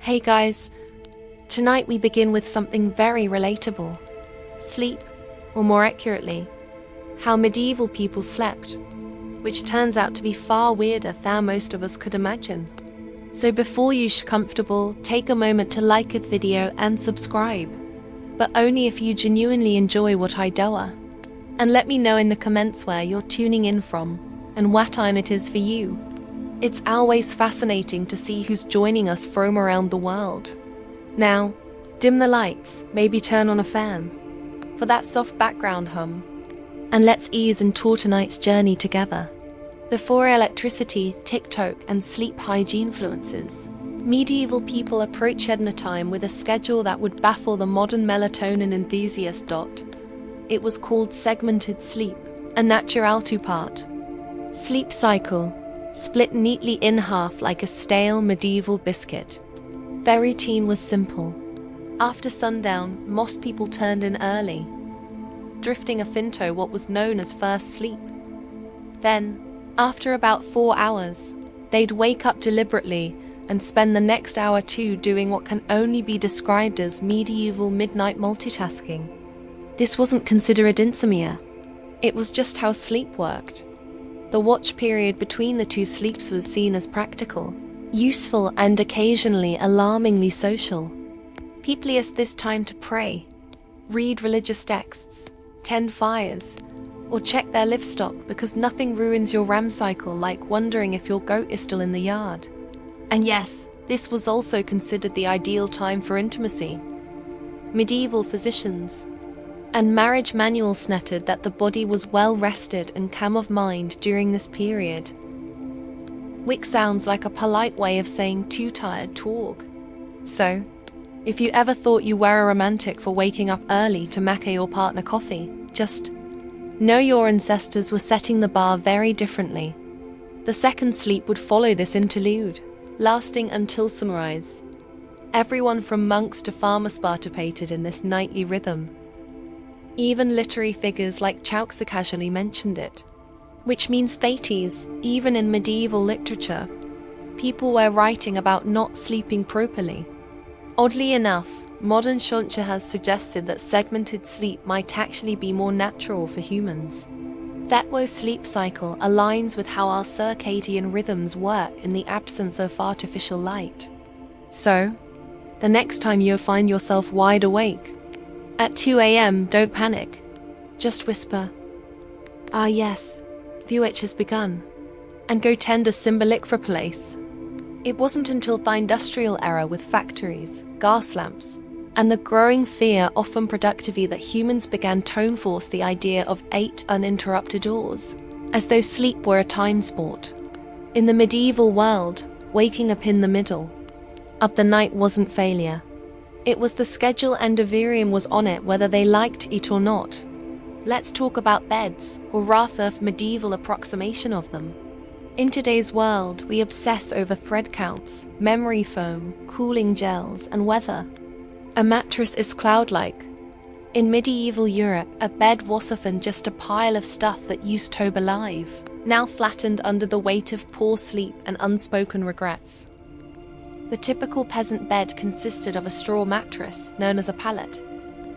Hey guys, tonight we begin with something very relatable. Sleep, or more accurately, how medieval people slept, which turns out to be far weirder than most of us could imagine. So before you get comfortable, take a moment to like the video and subscribe, but only if you genuinely enjoy what I do. And let me know in the comments where you're tuning in from and what time it is for you. It's always fascinating to see who's joining us from around the world. Now, dim the lights, maybe turn on a fan, for that soft background hum. And let's ease into tonight's journey together. Before electricity, TikTok, and sleep hygiene influences, medieval people approached time with a schedule that would baffle the modern melatonin enthusiast. It was called segmented sleep, a natural two-part sleep cycle, split neatly in half like a stale medieval biscuit. Their routine was simple. After sundown, most people turned in early, drifting off into what was known as first sleep. Then, after about 4 hours, they'd wake up deliberately and spend the next hour or two doing what can only be described as medieval midnight multitasking. This wasn't considered insomnia. It was just how sleep worked. The watch period between the two sleeps was seen as practical, useful, and occasionally alarmingly social. People used this time to pray, read religious texts, tend fires, or check their livestock, because nothing ruins your REM cycle like wondering if your goat is still in the yard. And yes, this was also considered the ideal time for intimacy. Medieval physicians and marriage manuals stated that the body was well rested and calm of mind during this period, which sounds like a polite way of saying too tired to talk. So, if you ever thought you were a romantic for waking up early to make your partner coffee, just know your ancestors were setting the bar very differently. The second sleep would follow this interlude, lasting until sunrise. Everyone from monks to farmers participated in this nightly rhythm. Even literary figures like Chaucer casually mentioned it, which means thetis. Even in medieval literature, people were writing about not sleeping properly. Oddly enough, modern science has suggested that segmented sleep might actually be more natural for humans. That sleep cycle aligns with how our circadian rhythms work in the absence of artificial light. So, the next time you find yourself wide awake at 2 a.m., don't panic. Just whisper, "Ah yes, the witch has begun," and go tend a symbolic for place. It wasn't until the industrial era with factories, gas lamps, and the growing fear often productivity that humans began to enforce the idea of 8 uninterrupted hours, as though sleep were a time sport. In the medieval world, waking up in the middle of the night wasn't failure. It was the schedule, and everyone was on it whether they liked it or not. Let's talk about beds, or rather medieval approximation of them. In today's world, we obsess over thread counts, memory foam, cooling gels, and weather. A mattress is cloud-like. In medieval Europe, a bed was often just a pile of stuff that used to be alive, now flattened under the weight of poor sleep and unspoken regrets. The typical peasant bed consisted of a straw mattress, known as a pallet.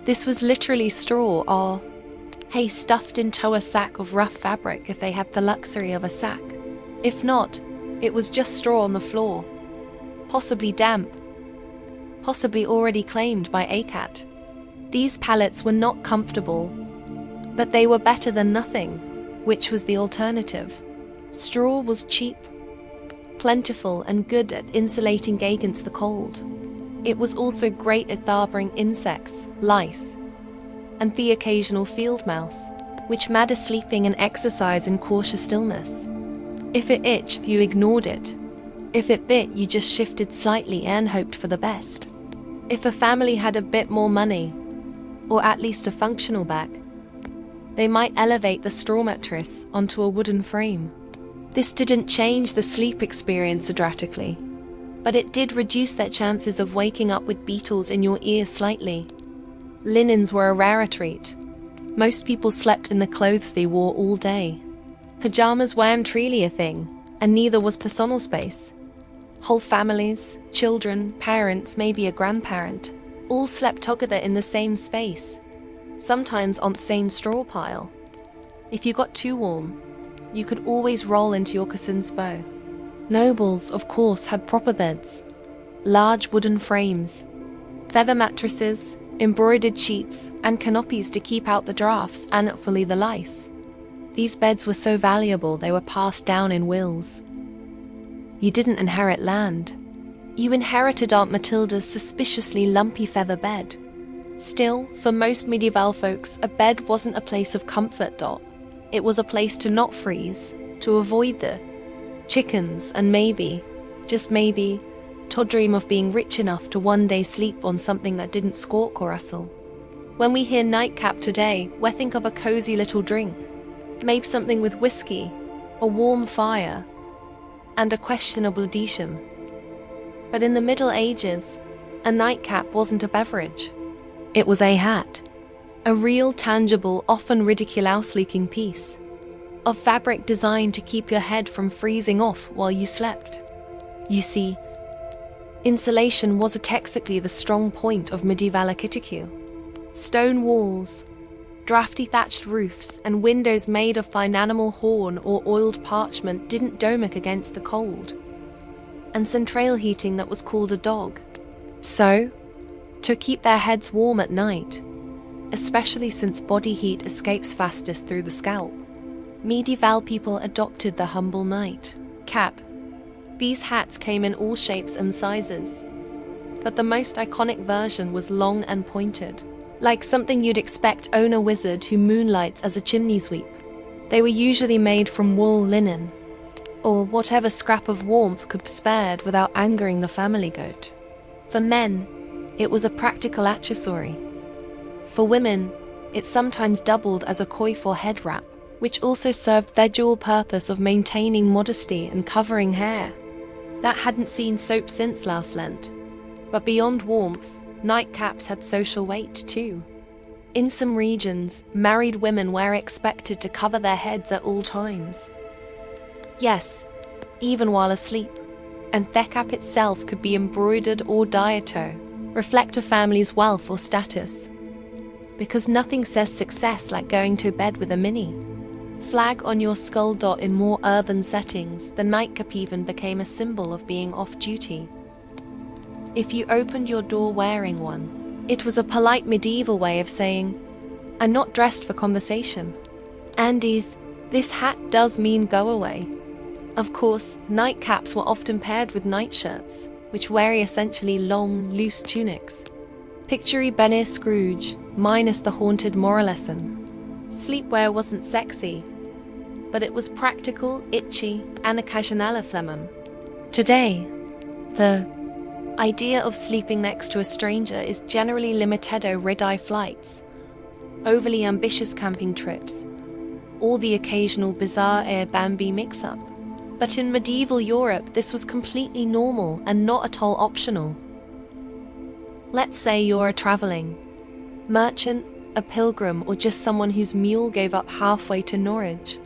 This was literally straw or hay stuffed into a sack of rough fabric if they had the luxury of a sack. If not, it was just straw on the floor, possibly damp, possibly already claimed by a cat. These pallets were not comfortable, but they were better than nothing, which was the alternative. Straw was cheap, plentiful, and good at insulating against the cold. It was also great at harboring insects, lice, and the occasional field mouse, which made sleeping and exercise in cautious stillness. If it itched, you ignored it. If it bit, you just shifted slightly and hoped for the best. If a family had a bit more money, or at least a functional back, they might elevate the straw mattress onto a wooden frame. This didn't change the sleep experience dramatically, but it did reduce their chances of waking up with beetles in your ear slightly. Linens were a rare treat. Most people slept in the clothes they wore all day. Pajamas weren't really a thing, and neither was personal space. Whole families, children, parents, maybe a grandparent, all slept together in the same space, sometimes on the same straw pile. If you got too warm, you could always roll into your cousin's bow. Nobles, of course, had proper beds, large wooden frames, feather mattresses, embroidered sheets, and canopies to keep out the drafts and hopefully the lice. These beds were so valuable they were passed down in wills. You didn't inherit land. You inherited Aunt Matilda's suspiciously lumpy feather bed. Still, for most medieval folks, a bed wasn't a place of comfort. It was a place to not freeze, to avoid the chickens, and maybe, just maybe, to dream of being rich enough to one day sleep on something that didn't squawk or rustle. When we hear nightcap today, we think of a cozy little drink, maybe something with whiskey, a warm fire, and a questionable disham. But in the Middle Ages, a nightcap wasn't a beverage. It was a hat, a real, tangible, often ridiculous-looking piece of fabric designed to keep your head from freezing off while you slept. You see, insulation was technically the strong point of medieval architecture. Stone walls, drafty thatched roofs, and windows made of fine animal horn or oiled parchment didn't domic against the cold, and central heating that was called a dog. So, to keep their heads warm at night, especially since body heat escapes fastest through the scalp, medieval people adopted the humble night cap. These hats came in all shapes and sizes, but the most iconic version was long and pointed, like something you'd expect own a wizard who moonlights as a chimney sweep. They were usually made from wool, linen, or whatever scrap of warmth could be spared without angering the family goat. For men, it was a practical accessory. For women, it sometimes doubled as a coif or head wrap, which also served their dual purpose of maintaining modesty and covering hair. That hadn't seen soap since last Lent. But beyond warmth, nightcaps had social weight too. In some regions, married women were expected to cover their heads at all times. Yes, even while asleep. And the cap itself could be embroidered or dyed to reflect a family's wealth or status. Because nothing says success like going to bed with a mini flag on your skull. In more urban settings, the nightcap even became a symbol of being off-duty. If you opened your door wearing one, it was a polite medieval way of saying, "I'm not dressed for conversation." Andy's, "This hat does mean go away." Of course, nightcaps were often paired with nightshirts, which were essentially long, loose tunics. Picture Ebenezer Scrooge, minus the haunted moral lesson. Sleepwear wasn't sexy, but it was practical, itchy, and occasionally flammable. Today, the idea of sleeping next to a stranger is generally limited to red-eye flights, overly ambitious camping trips, or the occasional bizarre Airbnb mix-up. But in medieval Europe, this was completely normal and not at all optional. Let's say you're a traveling merchant, a pilgrim, or just someone whose mule gave up halfway to Norwich.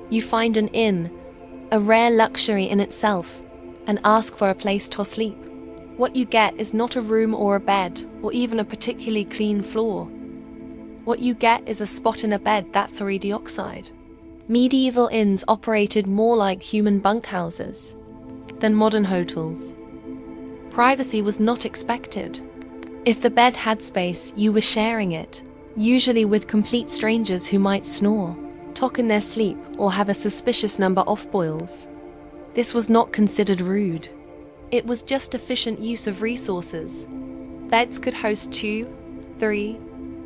You find an inn, a rare luxury in itself, and ask for a place to sleep. What you get is not a room or a bed, or even a particularly clean floor. What you get is a spot in a bed that's already occupied. Medieval inns operated more like human bunkhouses than modern hotels. Privacy was not expected. If the bed had space, you were sharing it, usually with complete strangers who might snore, talk in their sleep, or have a suspicious number of boils. This was not considered rude. It was just efficient use of resources. Beds could host 2, 3,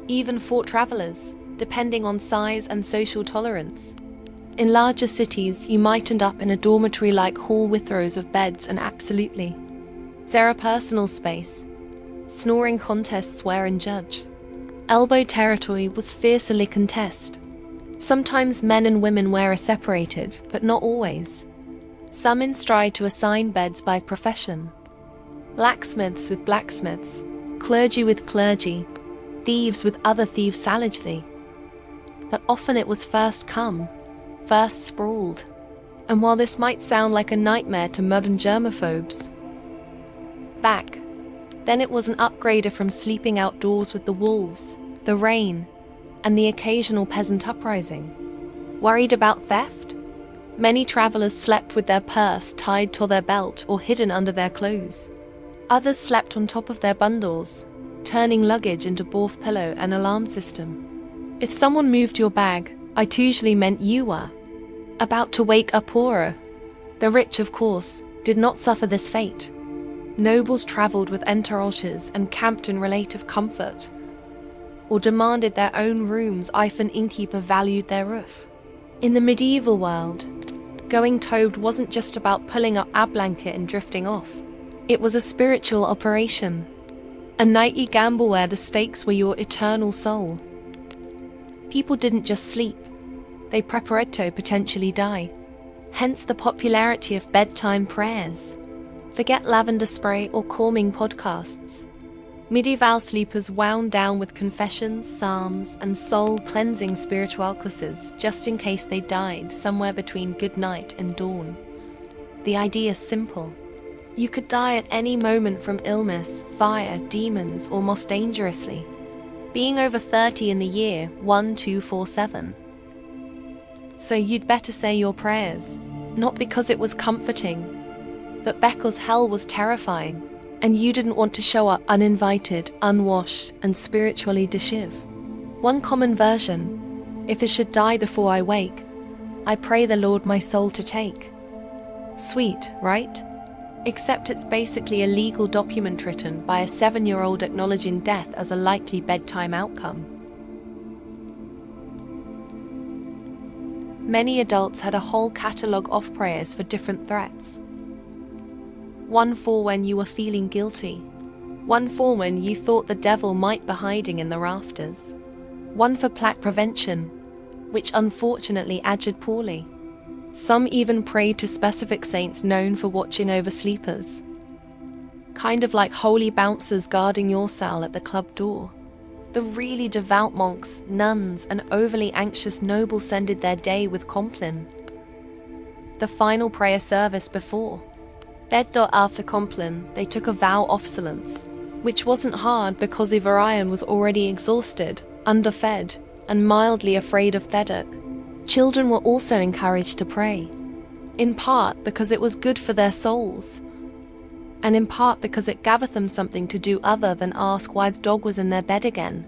even 4 travelers, depending on size and social tolerance. In larger cities, you might end up in a dormitory-like hall with rows of beds and absolutely zero personal space. Snoring contests were judged. Elbow territory was fiercely contested. Sometimes men and women were separated, but not always. Some in stride to assign beds by profession. Blacksmiths with blacksmiths, clergy with clergy, thieves with other thieves savagely. But often it was first come, first sprawled. And while this might sound like a nightmare to modern germaphobes, back, then it was an upgrader from sleeping outdoors with the wolves, the rain, and the occasional peasant uprising. Worried about theft? Many travelers slept with their purse tied to their belt or hidden under their clothes. Others slept on top of their bundles, turning luggage into both pillow and alarm system. If someone moved your bag, it usually meant you were about to wake up poorer. The rich, of course, did not suffer this fate. Nobles traveled with entourages and camped in relative comfort, or demanded their own rooms if an innkeeper valued their roof. In the medieval world, going toad wasn't just about pulling up a blanket and drifting off. It was a spiritual operation, a nightly gamble where the stakes were your eternal soul. People didn't just sleep, they prepared to potentially die. Hence the popularity of bedtime prayers. Forget lavender spray or calming podcasts. Medieval sleepers wound down with confessions, psalms, and soul-cleansing spiritual classes just in case they died somewhere between good night and dawn. The idea is simple. You could die at any moment from illness, fire, demons, or most dangerously, being over 30 in the year 1247. So you'd better say your prayers, not because it was comforting, but because hell was terrifying, and you didn't want to show up uninvited, unwashed, and spiritually dishev. One common version: if it should die before I wake, I pray the Lord my soul to take. Sweet, right? Except it's basically a legal document written by a 7-year-old acknowledging death as a likely bedtime outcome. Many adults had a whole catalogue of prayers for different threats. One for when you were feeling guilty. One for when you thought the devil might be hiding in the rafters. One for plague prevention, which unfortunately aged poorly. Some even prayed to specific saints known for watching over sleepers. Kind of like holy bouncers guarding your cell at the club door. The really devout monks, nuns, and overly anxious nobles ended their day with Compline, the final prayer service before bed. After Compline, they took a vow of silence, which wasn't hard because Ivarian was already exhausted, underfed, and mildly afraid of Thedek. Children were also encouraged to pray, in part because it was good for their souls, and in part because it gave them something to do other than ask why the dog was in their bed again.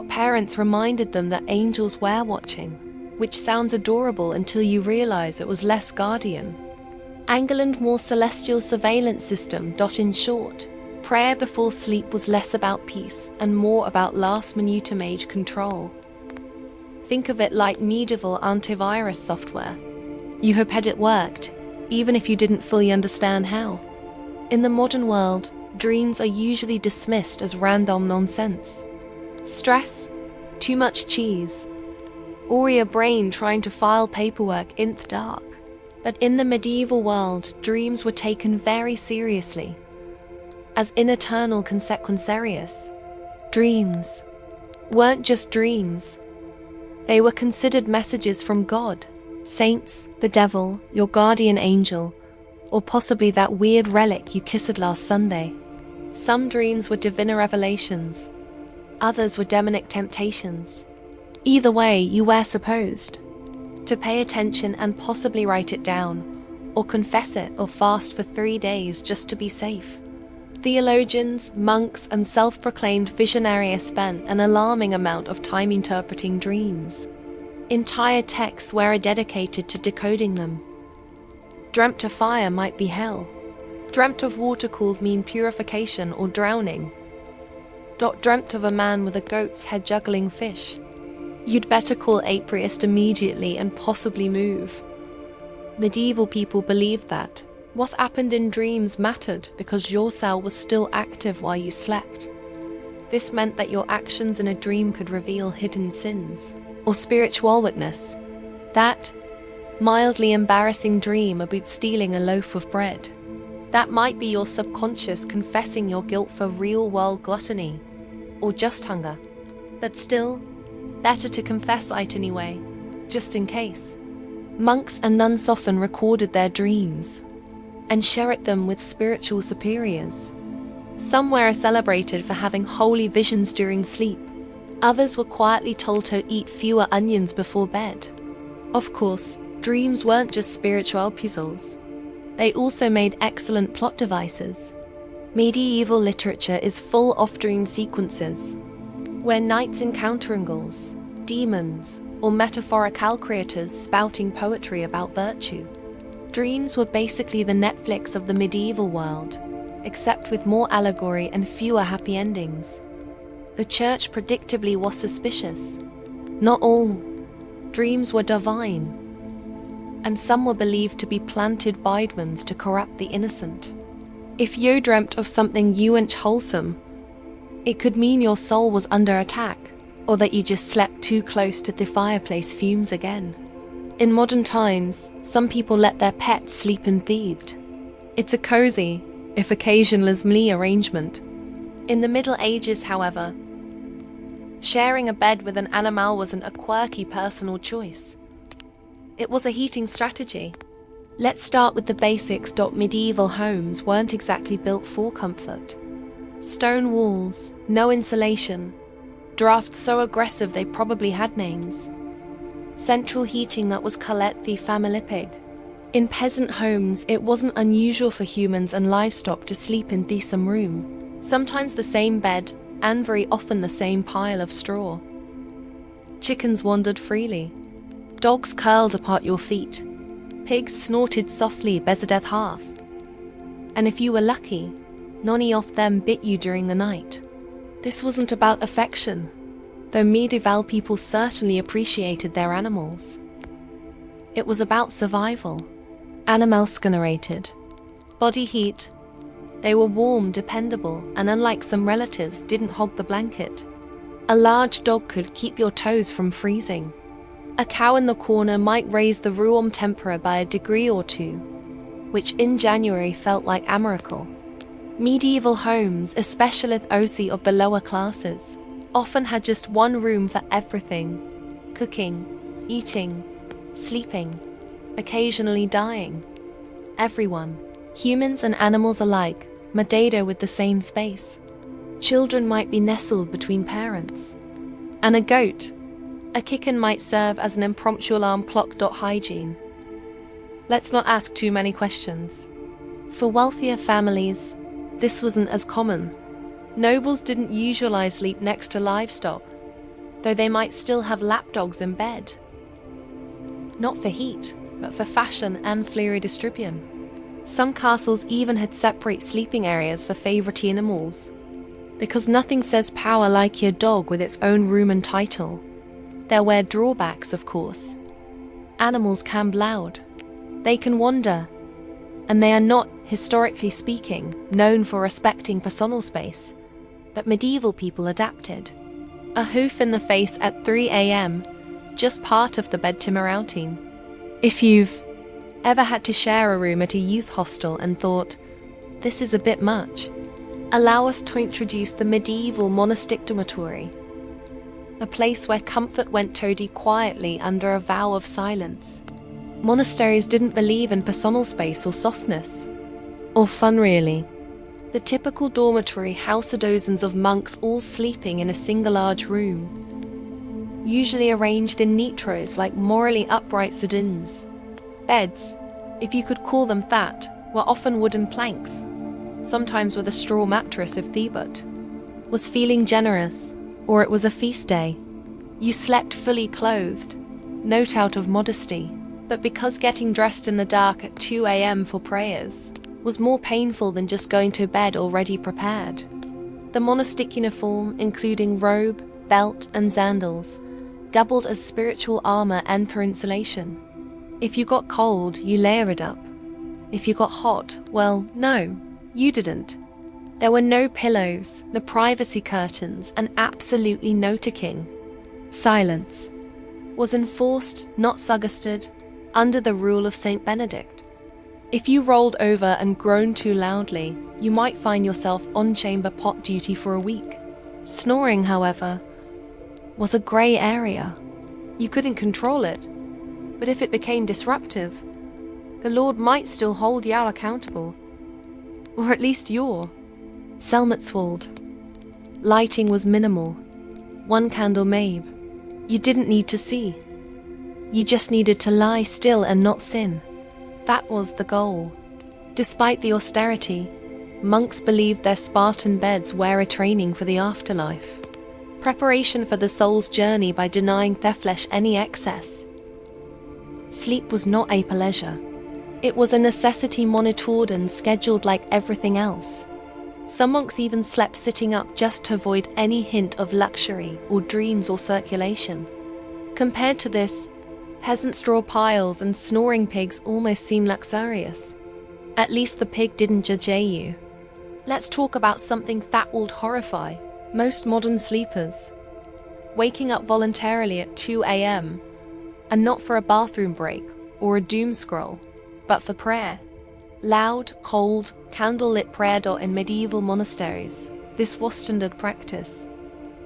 Parents reminded them that angels were watching, which sounds adorable until you realize it was less guardian. Angeland more celestial surveillance system. In short, prayer before sleep was less about peace and more about last-minute mage control. Think of it like medieval antivirus software. You hoped it worked, even if you didn't fully understand how. In the modern world, dreams are usually dismissed as random nonsense. Stress, too much cheese, or your brain trying to file paperwork in the dark. But in the medieval world, dreams were taken very seriously, as in eternal consequences. Dreams weren't just dreams. They were considered messages from God, saints, the devil, your guardian angel, or possibly that weird relic you kissed last Sunday. Some dreams were divine revelations, others were demonic temptations. Either way, you were supposed to pay attention and possibly write it down, or confess it or fast for 3 days just to be safe. Theologians, monks, and self-proclaimed visionaries spent an alarming amount of time interpreting dreams. Entire texts were dedicated to decoding them. Dreamt of fire might be hell. Dreamt of water could mean purification or drowning. Dreamt of a man with a goat's head juggling fish. You'd better call a priest immediately and possibly move. Medieval people believed that what happened in dreams mattered because your cell was still active while you slept. This meant that your actions in a dream could reveal hidden sins or spiritual weakness. That mildly embarrassing dream about stealing a loaf of bread, that might be your subconscious confessing your guilt for real-world gluttony or just hunger. But still, better to confess it anyway, just in case. Monks and nuns often recorded their dreams. and shared them with spiritual superiors. Some were celebrated for having holy visions during sleep. Others were quietly told to eat fewer onions before bed. Of course, dreams weren't just spiritual puzzles. They also made excellent plot devices. Medieval literature is full of dream sequences, where knights encountering ghouls, demons, or metaphorical creators spouting poetry about virtue. Dreams were basically the Netflix of the medieval world, except with more allegory and fewer happy endings. The church predictably was suspicious. Not all dreams were divine, and some were believed to be planted by demons to corrupt the innocent. If you dreamt of something you weren't wholesome, it could mean your soul was under attack, or that you just slept too close to the fireplace fumes again. In modern times, some people let their pets sleep entheived. It's a cozy, if occasionally arrangement. In the Middle Ages, however, sharing a bed with an animal wasn't a quirky personal choice. It was a heating strategy. Let's start with the basics. Medieval homes weren't exactly built for comfort. Stone walls, no insulation, drafts so aggressive they probably had names. Central heating that was candlelit familipig. In peasant homes, it wasn't unusual for humans and livestock to sleep in the same room, sometimes the same bed, and very often the same pile of straw. Chickens wandered freely. Dogs curled apart your feet. Pigs snorted softly bezzed half. And if you were lucky, none of them bit you during the night. This wasn't about affection, though medieval people certainly appreciated their animals. It was about survival. Animals generated body heat. They were warm, dependable, and unlike some relatives, didn't hog the blanket. A large dog could keep your toes from freezing. A cow in the corner might raise the room temperature by a degree or two, which in January felt like a miracle. Medieval homes, especially those of the lower classes, often had just one room for everything: cooking, eating, sleeping, occasionally dying. Everyone, humans and animals alike, medada with the same space. Children might be nestled between parents. And a goat, a kitten might serve as an impromptu alarm clock. Hygiene. Let's not ask too many questions. For wealthier families, this wasn't as common. Nobles didn't usually sleep next to livestock, though they might still have lapdogs in bed. Not for heat, but for fashion and fleury distribution. Some castles even had separate sleeping areas for favorite animals, because nothing says power like your dog with its own room and title. There were drawbacks, of course. Animals can be loud. They can wander, and they are not, historically speaking, known for respecting personal space. But medieval people adapted. A hoof in the face at 3 a.m., just part of the bedtime routine. If you've ever had to share a room at a youth hostel and thought, this is a bit much, allow us to introduce the medieval monastic dormitory, a place where comfort went toady quietly under a vow of silence. Monasteries didn't believe in personal space or softness, or fun really. The typical dormitory housed dozens of monks all sleeping in a single large room, usually arranged in neat rows like morally upright sardines. Beds, if you could call them that, were often wooden planks, sometimes with a straw mattress if Thebut was feeling generous, or it was a feast day. You slept fully clothed, not out of modesty, but because getting dressed in the dark at 2 a.m. for prayers was more painful than just going to bed already prepared. The monastic uniform, including robe, belt, and sandals, doubled as spiritual armor and for insulation. If you got cold, you layered up. If you got hot, well, no, you didn't. There were no pillows, no privacy curtains, and absolutely no ticking. Silence was enforced, not suggested, under the rule of Saint Benedict. If you rolled over and groaned too loudly, you might find yourself on chamber pot duty for a week. Snoring, however, was a grey area. You couldn't control it, but if it became disruptive, the Lord might still hold Yao accountable. Or at least you're. Selmatswold. Lighting was minimal. One candle maybe. You didn't need to see. You just needed to lie still and not sin. That was the goal. Despite the austerity, monks believed their Spartan beds were a training for the afterlife. Preparation for the soul's journey by denying their flesh any excess. Sleep was not a pleasure. It was a necessity monitored and scheduled like everything else. Some monks even slept sitting up just to avoid any hint of luxury or dreams or circulation. Compared to this, peasant straw piles and snoring pigs almost seem luxurious. At least the pig didn't judge you. Let's talk about something that would horrify most modern sleepers. Waking up voluntarily at 2 a.m. and not for a bathroom break or a doom scroll, but for prayer. Loud, cold, candlelit prayer in medieval monasteries. This was standard practice.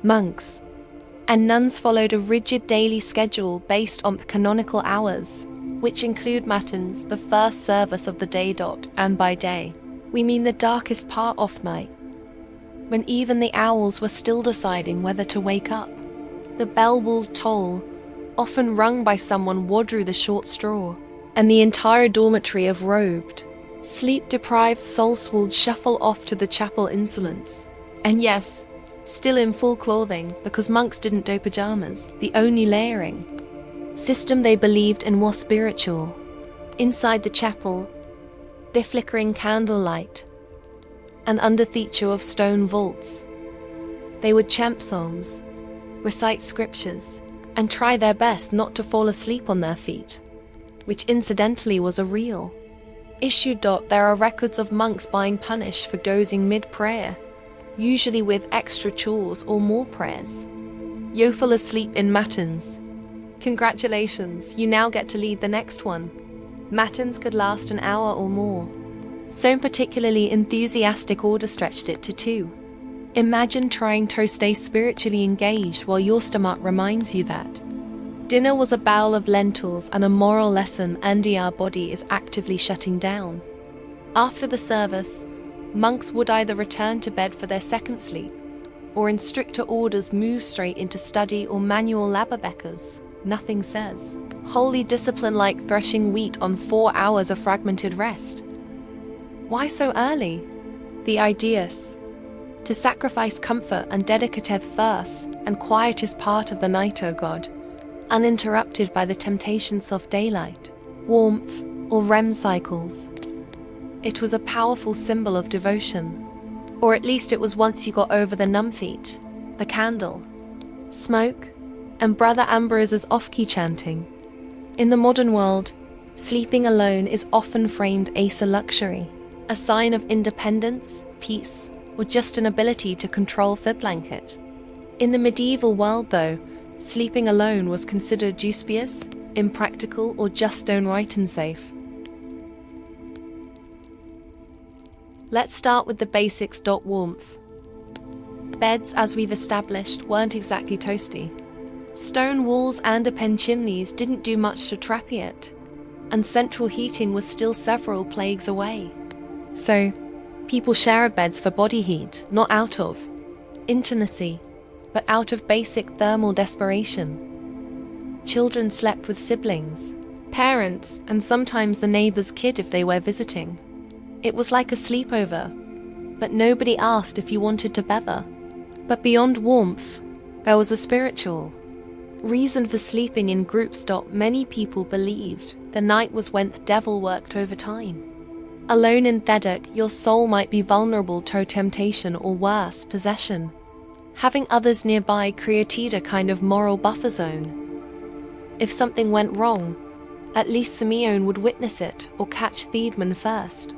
Monks and nuns followed a rigid daily schedule based on canonical hours, which include matins, the first service of the day. And by day, we mean the darkest part of night, when even the owls were still deciding whether to wake up. The bell will toll, often rung by someone who drew the short straw, and the entire dormitory of robed, sleep-deprived souls would shuffle off to the chapel insolence. And yes, still in full clothing, because monks didn't do pajamas, the only layering system they believed in was spiritual. Inside the chapel, the flickering candlelight, and under theatre of stone vaults, they would chant psalms, recite scriptures, and try their best not to fall asleep on their feet, which incidentally was a real issue. There are records of monks being punished for dozing mid-prayer, usually with extra chores or more prayers. You fell asleep in matins. Congratulations, you now get to lead the next one. Matins could last an hour or more. Some particularly enthusiastic order stretched it to 2. Imagine trying to stay spiritually engaged while your stomach reminds you that dinner was a bowl of lentils and a moral lesson, and our body is actively shutting down. After the service, monks would either return to bed for their second sleep, or in stricter orders move straight into study or manual labor-beckers. Nothing says holy discipline like threshing wheat on 4 hours of fragmented rest. Why so early? The ideas to sacrifice comfort and dedicative first and quietest part of the night, O God, uninterrupted by the temptations of daylight, warmth, or REM cycles. It was a powerful symbol of devotion, or at least it was once you got over the numb feet, the candle, smoke, and Brother Ambrose's off-key chanting. In the modern world, sleeping alone is often framed as a luxury, a sign of independence, peace, or just an ability to control the blanket. In the medieval world, though, sleeping alone was considered dubious, impractical, or just downright unsafe. Let's start with the basics. Warmth. Beds, as we've established, weren't exactly toasty. Stone walls and open chimneys didn't do much to trap it, and central heating was still several plagues away. So, people shared beds for body heat, not out of intimacy, but out of basic thermal desperation. Children slept with siblings, parents, and sometimes the neighbor's kid if they were visiting. It was like a sleepover, but nobody asked if you wanted to bever. But beyond warmth, there was a spiritual reason for sleeping in groups. Many people believed the night was when the devil worked overtime. Alone in the dark, your soul might be vulnerable to temptation or worse, possession. Having others nearby created a kind of moral buffer zone. If something went wrong, at least Simeon would witness it or catch Thiedman first.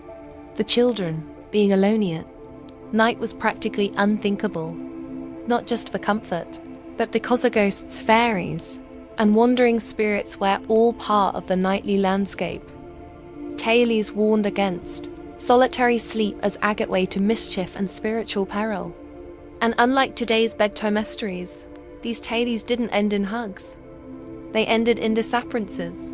The children, being alone yet, night was practically unthinkable, not just for comfort, but because of ghosts, fairies, and wandering spirits were all part of the nightly landscape. Thales warned against solitary sleep as a gateway to mischief and spiritual peril. And unlike today's bedtime mysteries, these tales didn't end in hugs. They ended in disappearances.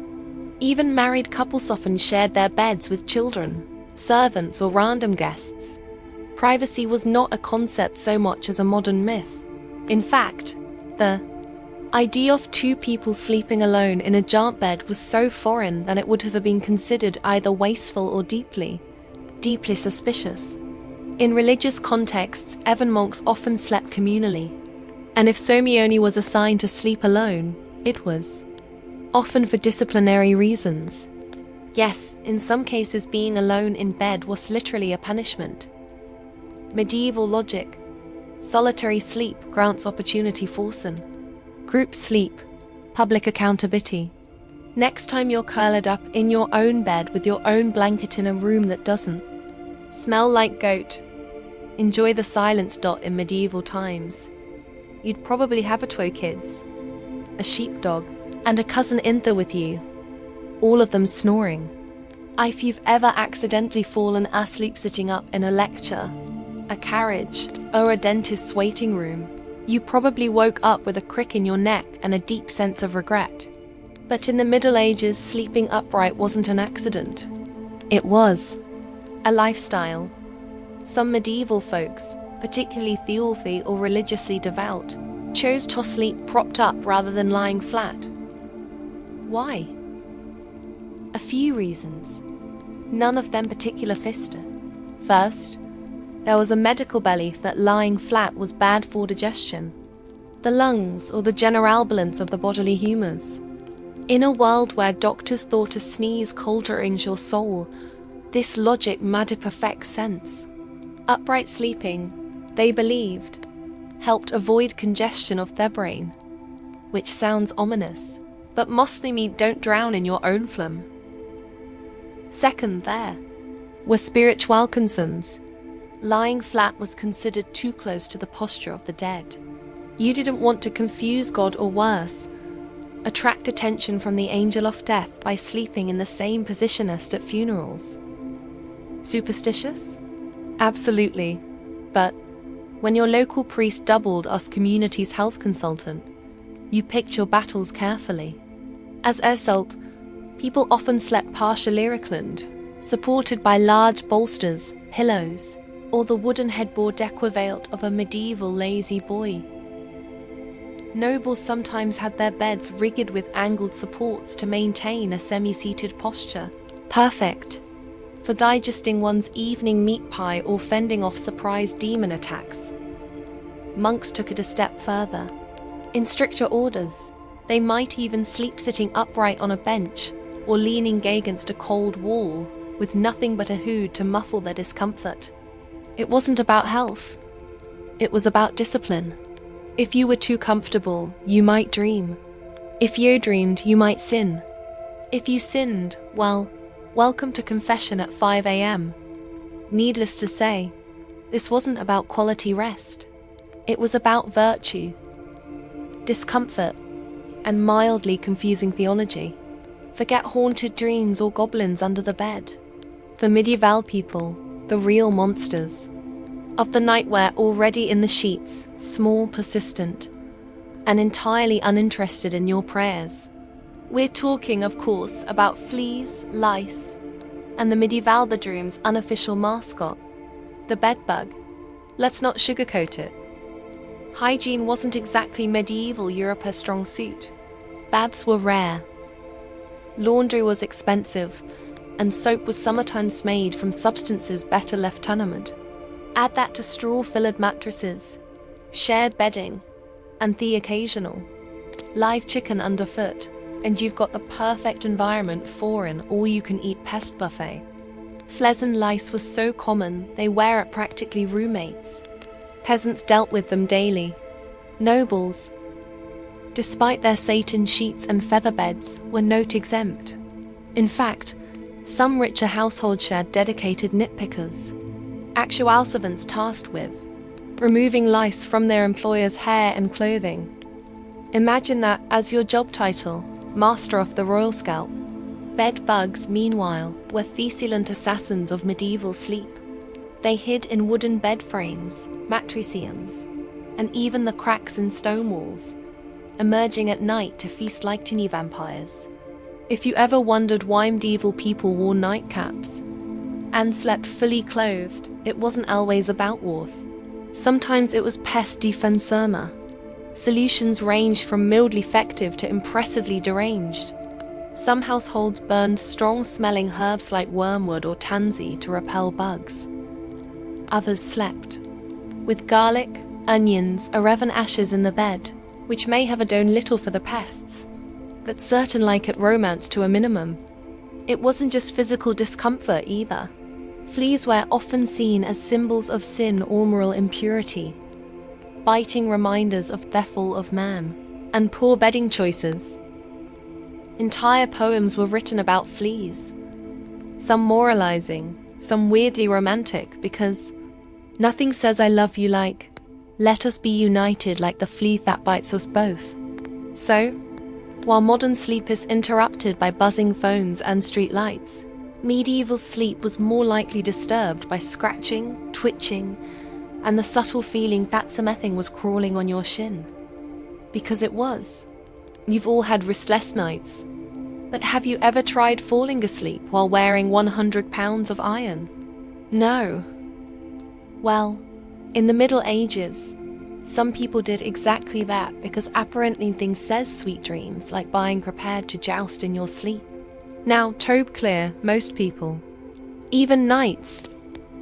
Even married couples often shared their beds with children, servants, or random guests. Privacy was not a concept so much as a modern myth. In fact, the idea of two people sleeping alone in a giant bed was so foreign that it would have been considered either wasteful or deeply suspicious. In religious contexts, Evan monks often slept communally, and if Somione was assigned to sleep alone, it was often for disciplinary reasons. Yes, in some cases being alone in bed was literally a punishment. Medieval logic. Solitary sleep grants opportunity for sin. Group sleep. Public accountability. Next time you're curled up in your own bed with your own blanket in a room that doesn't smell like goat. Enjoy the silence. In medieval times, you'd probably have a toy kids, a sheepdog, and a cousin Intha with you, all of them snoring. If you've ever accidentally fallen asleep sitting up in a lecture, a carriage, or a dentist's waiting room, you probably woke up with a crick in your neck and a deep sense of regret. But in the Middle Ages, sleeping upright wasn't an accident. It was a lifestyle. Some medieval folks, particularly thealthy or religiously devout, chose to sleep propped up rather than lying flat. Why? A few reasons, none of them particular fister. First, there was a medical belief that lying flat was bad for digestion, the lungs, or the general balance of the bodily humours. In a world where doctors thought a sneeze cultures your soul, this logic made perfect sense. Upright sleeping, they believed, helped avoid congestion of their brain, which sounds ominous, but mostly mean don't drown in your own phlegm. Second, there were spiritual concerns. Lying flat was considered too close to the posture of the dead. You didn't want to confuse God or worse, attract attention from the angel of death by sleeping in the same position as at funerals. Superstitious? Absolutely. But when your local priest doubled as community's health consultant, you picked your battles carefully. As a result, people often slept partially reclined, supported by large bolsters, pillows, or the wooden headboard equivalent of a medieval lazy boy. Nobles sometimes had their beds rigged with angled supports to maintain a semi-seated posture, perfect for digesting one's evening meat pie or fending off surprise demon attacks. Monks took it a step further. In stricter orders, they might even sleep sitting upright on a bench or leaning against a cold wall with nothing but a hood to muffle their discomfort. It wasn't about health. It was about discipline. If you were too comfortable, you might dream. If you dreamed, you might sin. If you sinned, well, welcome to confession at 5 a.m. Needless to say, this wasn't about quality rest. It was about virtue, discomfort, and mildly confusing theology. Forget haunted dreams or goblins under the bed. For medieval people, the real monsters of the night were already in the sheets, small, persistent, and entirely uninterested in your prayers. We're talking, of course, about fleas, lice, and the medieval bedroom's unofficial mascot, the bedbug. Let's not sugarcoat it. Hygiene wasn't exactly medieval Europe's strong suit. Baths were rare. Laundry was expensive, and soap was sometimes made from substances better left unaided. Add that to straw-filled mattresses, shared bedding, and the occasional live chicken underfoot, and you've got the perfect environment for an all-you-can-eat pest buffet. Fleas and lice was so common they were practically roommates. Peasants dealt with them daily. Nobles, despite their satin sheets and feather beds, were not exempt. In fact, some richer households shared dedicated nitpickers, actual servants tasked with removing lice from their employer's hair and clothing. Imagine that as your job title, Master of the Royal Scalp. Bed bugs, meanwhile, were thesilent assassins of medieval sleep. They hid in wooden bed frames, mattresses, and even the cracks in stone walls, emerging at night to feast like tiny vampires. If you ever wondered why medieval people wore nightcaps and slept fully clothed, it wasn't always about warmth. Sometimes it was peste defensorma. Solutions ranged from mildly effective to impressively deranged. Some households burned strong-smelling herbs like wormwood or tansy to repel bugs. Others slept with garlic, onions, or even ashes in the bed, which may have done little for the pests, but certain like it romance to a minimum. It wasn't just physical discomfort either. Fleas were often seen as symbols of sin or moral impurity, biting reminders of the fall of man and poor bedding choices. Entire poems were written about fleas, some moralizing, some weirdly romantic, because nothing says I love you like, let us be united like the flea that bites us both. So, while modern sleep is interrupted by buzzing phones and street lights, medieval sleep was more likely disturbed by scratching, twitching, and the subtle feeling that something was crawling on your shin. Because it was. You've all had restless nights. But have you ever tried falling asleep while wearing 100 pounds of iron? No. Well, in the Middle Ages, some people did exactly that because apparently things says sweet dreams, like being prepared to joust in your sleep. Now, tobe clear, most people, even knights,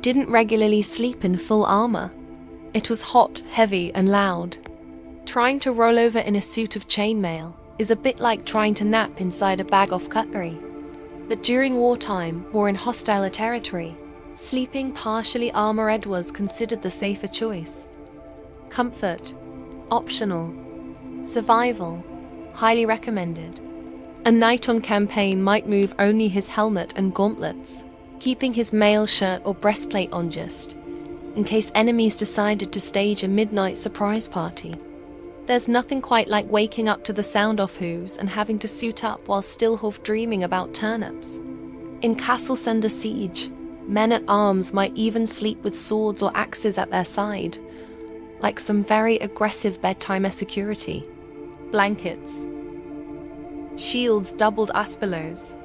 didn't regularly sleep in full armor. It was hot, heavy, and loud. Trying to roll over in a suit of chainmail is a bit like trying to nap inside a bag of cutlery. But during wartime or in hostile territory, sleeping partially armored was considered the safer choice. Comfort, optional. Survival, highly recommended. A knight on campaign might move only his helmet and gauntlets, keeping his mail shirt or breastplate on just, in case enemies decided to stage a midnight surprise party. There's nothing quite like waking up to the sound of hooves and having to suit up while still half dreaming about turnips. In castles under siege, men-at-arms might even sleep with swords or axes at their side, like some very aggressive bedtime security. Blankets, shields doubled as pillows.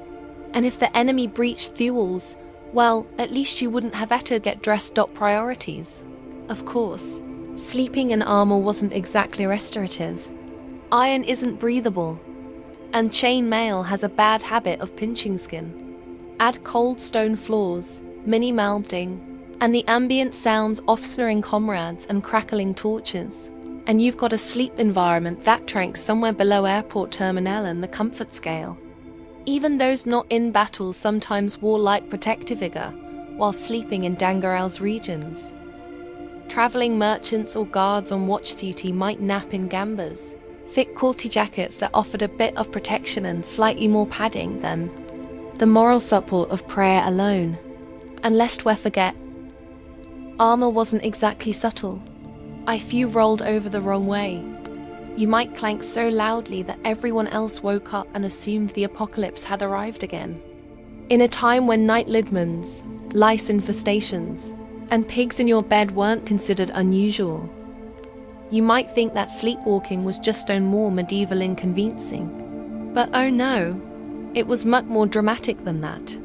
And if the enemy breached thewels, well, at least you wouldn't have had to get dressed up priorities. Of course, sleeping in armor wasn't exactly restorative. Iron isn't breathable, and chain mail has a bad habit of pinching skin. Add cold stone floors, mini-malbding, and the ambient sounds of snoring comrades and crackling torches, and you've got a sleep environment that ranks somewhere below airport terminal in the comfort scale. Even those not in battle sometimes wore light protective vigor while sleeping in Dangarel's regions. Traveling merchants or guards on watch duty might nap in gambas, thick quilty jackets that offered a bit of protection and slightly more padding than the moral support of prayer alone. And lest we forget, armor wasn't exactly subtle. If you rolled over the wrong way, you might clank so loudly that everyone else woke up and assumed the apocalypse had arrived again. In a time when night ligmens, lice infestations, and pigs in your bed weren't considered unusual, you might think that sleepwalking was just more medieval inconveniencing. But oh no, it was much more dramatic than that.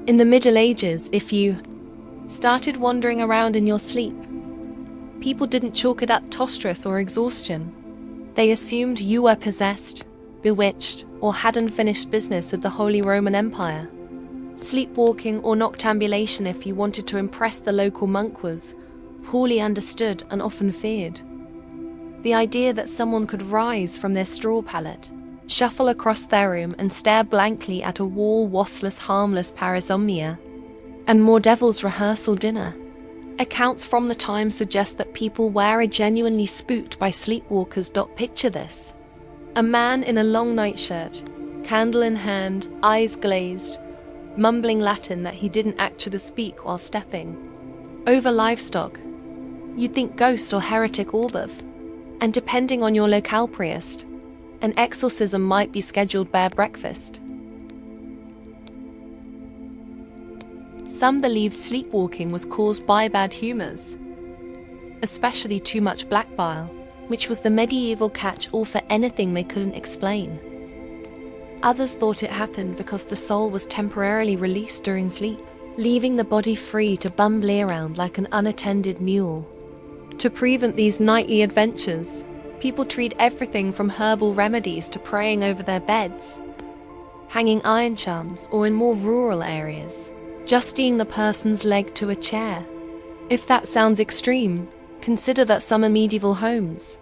In the Middle Ages, if you started wandering around in your sleep, people didn't chalk it up to stress or exhaustion. They assumed you were possessed, bewitched, or had unfinished business with the Holy Roman Empire. Sleepwalking or noctambulation, if you wanted to impress the local monk, was poorly understood and often feared. The idea that someone could rise from their straw pallet, shuffle across their room and stare blankly at a wall wassless harmless parasomnia, and more devil's rehearsal dinner. Accounts from the time suggest that people were genuinely spooked by sleepwalkers. Picture this. A man in a long nightshirt, candle in hand, eyes glazed, mumbling Latin that he didn't actually speak while stepping over livestock. You'd think ghost or heretic Orbuth. And depending on your locale priest, an exorcism might be scheduled bare breakfast. Some believed sleepwalking was caused by bad humors, especially too much black bile, which was the medieval catch-all for anything they couldn't explain. Others thought it happened because the soul was temporarily released during sleep, leaving the body free to bumble around like an unattended mule. To prevent these nightly adventures, people treat everything from herbal remedies to praying over their beds, hanging iron charms, or in more rural areas, adjusting the person's leg to a chair. If that sounds extreme, consider that some medieval homes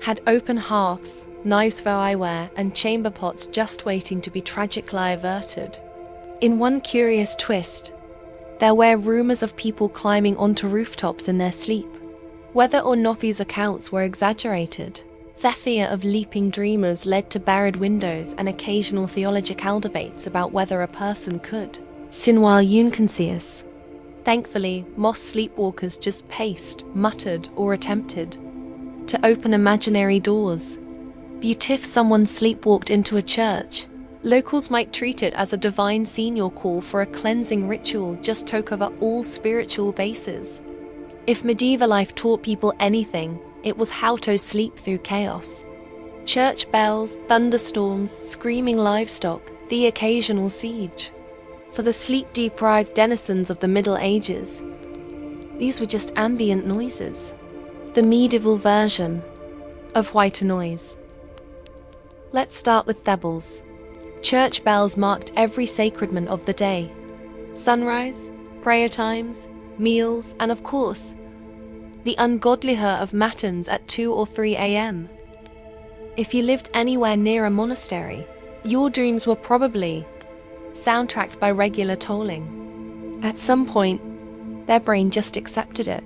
had open hearths, knives for eyewear, and chamber pots just waiting to be tragically averted. In one curious twist, there were rumors of people climbing onto rooftops in their sleep. Whether or not these accounts were exaggerated, the fear of leaping dreamers led to barred windows and occasional theological debates about whether a person could sin while unconscious. Thankfully, most sleepwalkers just paced, muttered, or attempted to open imaginary doors. But if someone sleepwalked into a church, locals might treat it as a divine signal call for a cleansing ritual just to cover all spiritual bases. If medieval life taught people anything, it was how to sleep through chaos. Church bells, thunderstorms, screaming livestock, the occasional siege. For the sleep-deprived denizens of the Middle Ages, these were just ambient noises. The medieval version of white noise. Let's start with Thebbles. Church bells marked every sacrament of the day. Sunrise, prayer times, meals, and of course, the ungodly hur of matins at 2 or 3 a.m. If you lived anywhere near a monastery, your dreams were probably soundtracked by regular tolling. At some point, their brain just accepted it.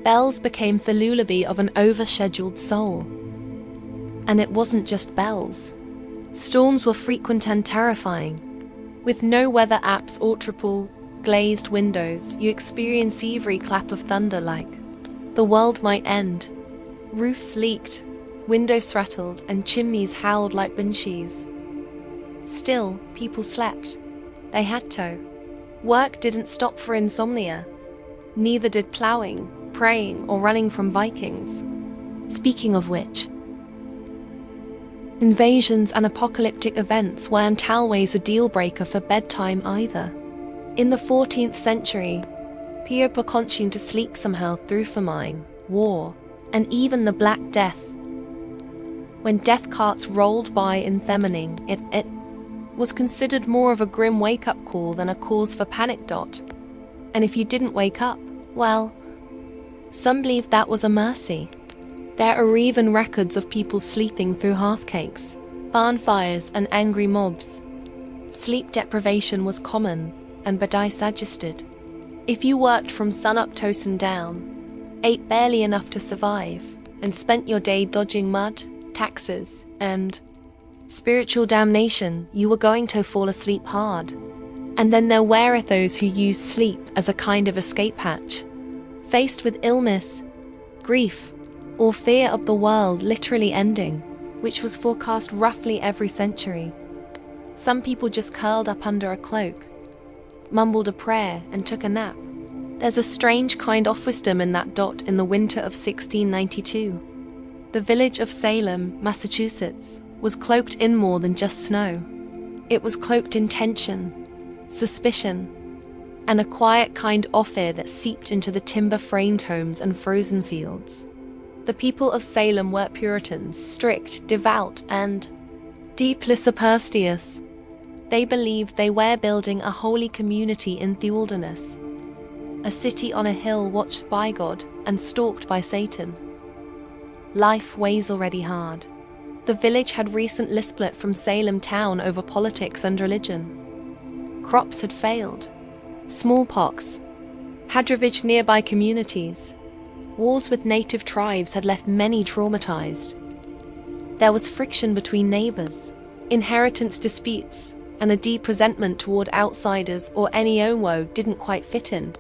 Bells became the lullaby of an overscheduled soul. And it wasn't just bells. Storms were frequent and terrifying. With no weather apps or triple glazed windows, you experienced every clap of thunder like the world might end. Roofs leaked, windows rattled, and chimneys howled like banshees. Still, people slept. They had to. Work didn't stop for insomnia. Neither did ploughing, praying, or running from Vikings. Speaking of which, invasions and apocalyptic events weren't always a deal-breaker for bedtime either. In the 14th century, people continued to sleep somehow through famine, war, and even the Black Death. When death carts rolled by in Themening, it was considered more of a grim wake-up call than a cause for panic. And if you didn't wake up, well, some believed that was a mercy. There are even records of people sleeping through half-cakes, barn fires, and angry mobs. Sleep deprivation was common, and Bedtime suggested. If you worked from sunup to sundown, ate barely enough to survive, and spent your day dodging mud, taxes, and spiritual damnation, you were going to fall asleep hard. And then there were those who used sleep as a kind of escape hatch. Faced with illness, grief, or fear of the world literally ending, which was forecast roughly every century, some people just curled up under a cloak, mumbled a prayer, and took a nap. There's a strange kind of wisdom in that. In the winter of 1692, the village of Salem, Massachusetts, was cloaked in more than just snow. It was cloaked in tension, suspicion, and a quiet kind of fear that seeped into the timber-framed homes and frozen fields. The people of Salem were Puritans, strict, devout, and deeply superstitious. They believed they were building a holy community in the wilderness, a city on a hill watched by God and stalked by Satan. Life weighs already hard. The village had recently split from Salem town over politics and religion. Crops had failed. Smallpox had ravaged nearby communities. Wars with native tribes had left many traumatized. There was friction between neighbors, inheritance disputes, and a deep resentment toward outsiders or any own woe didn't quite fit in.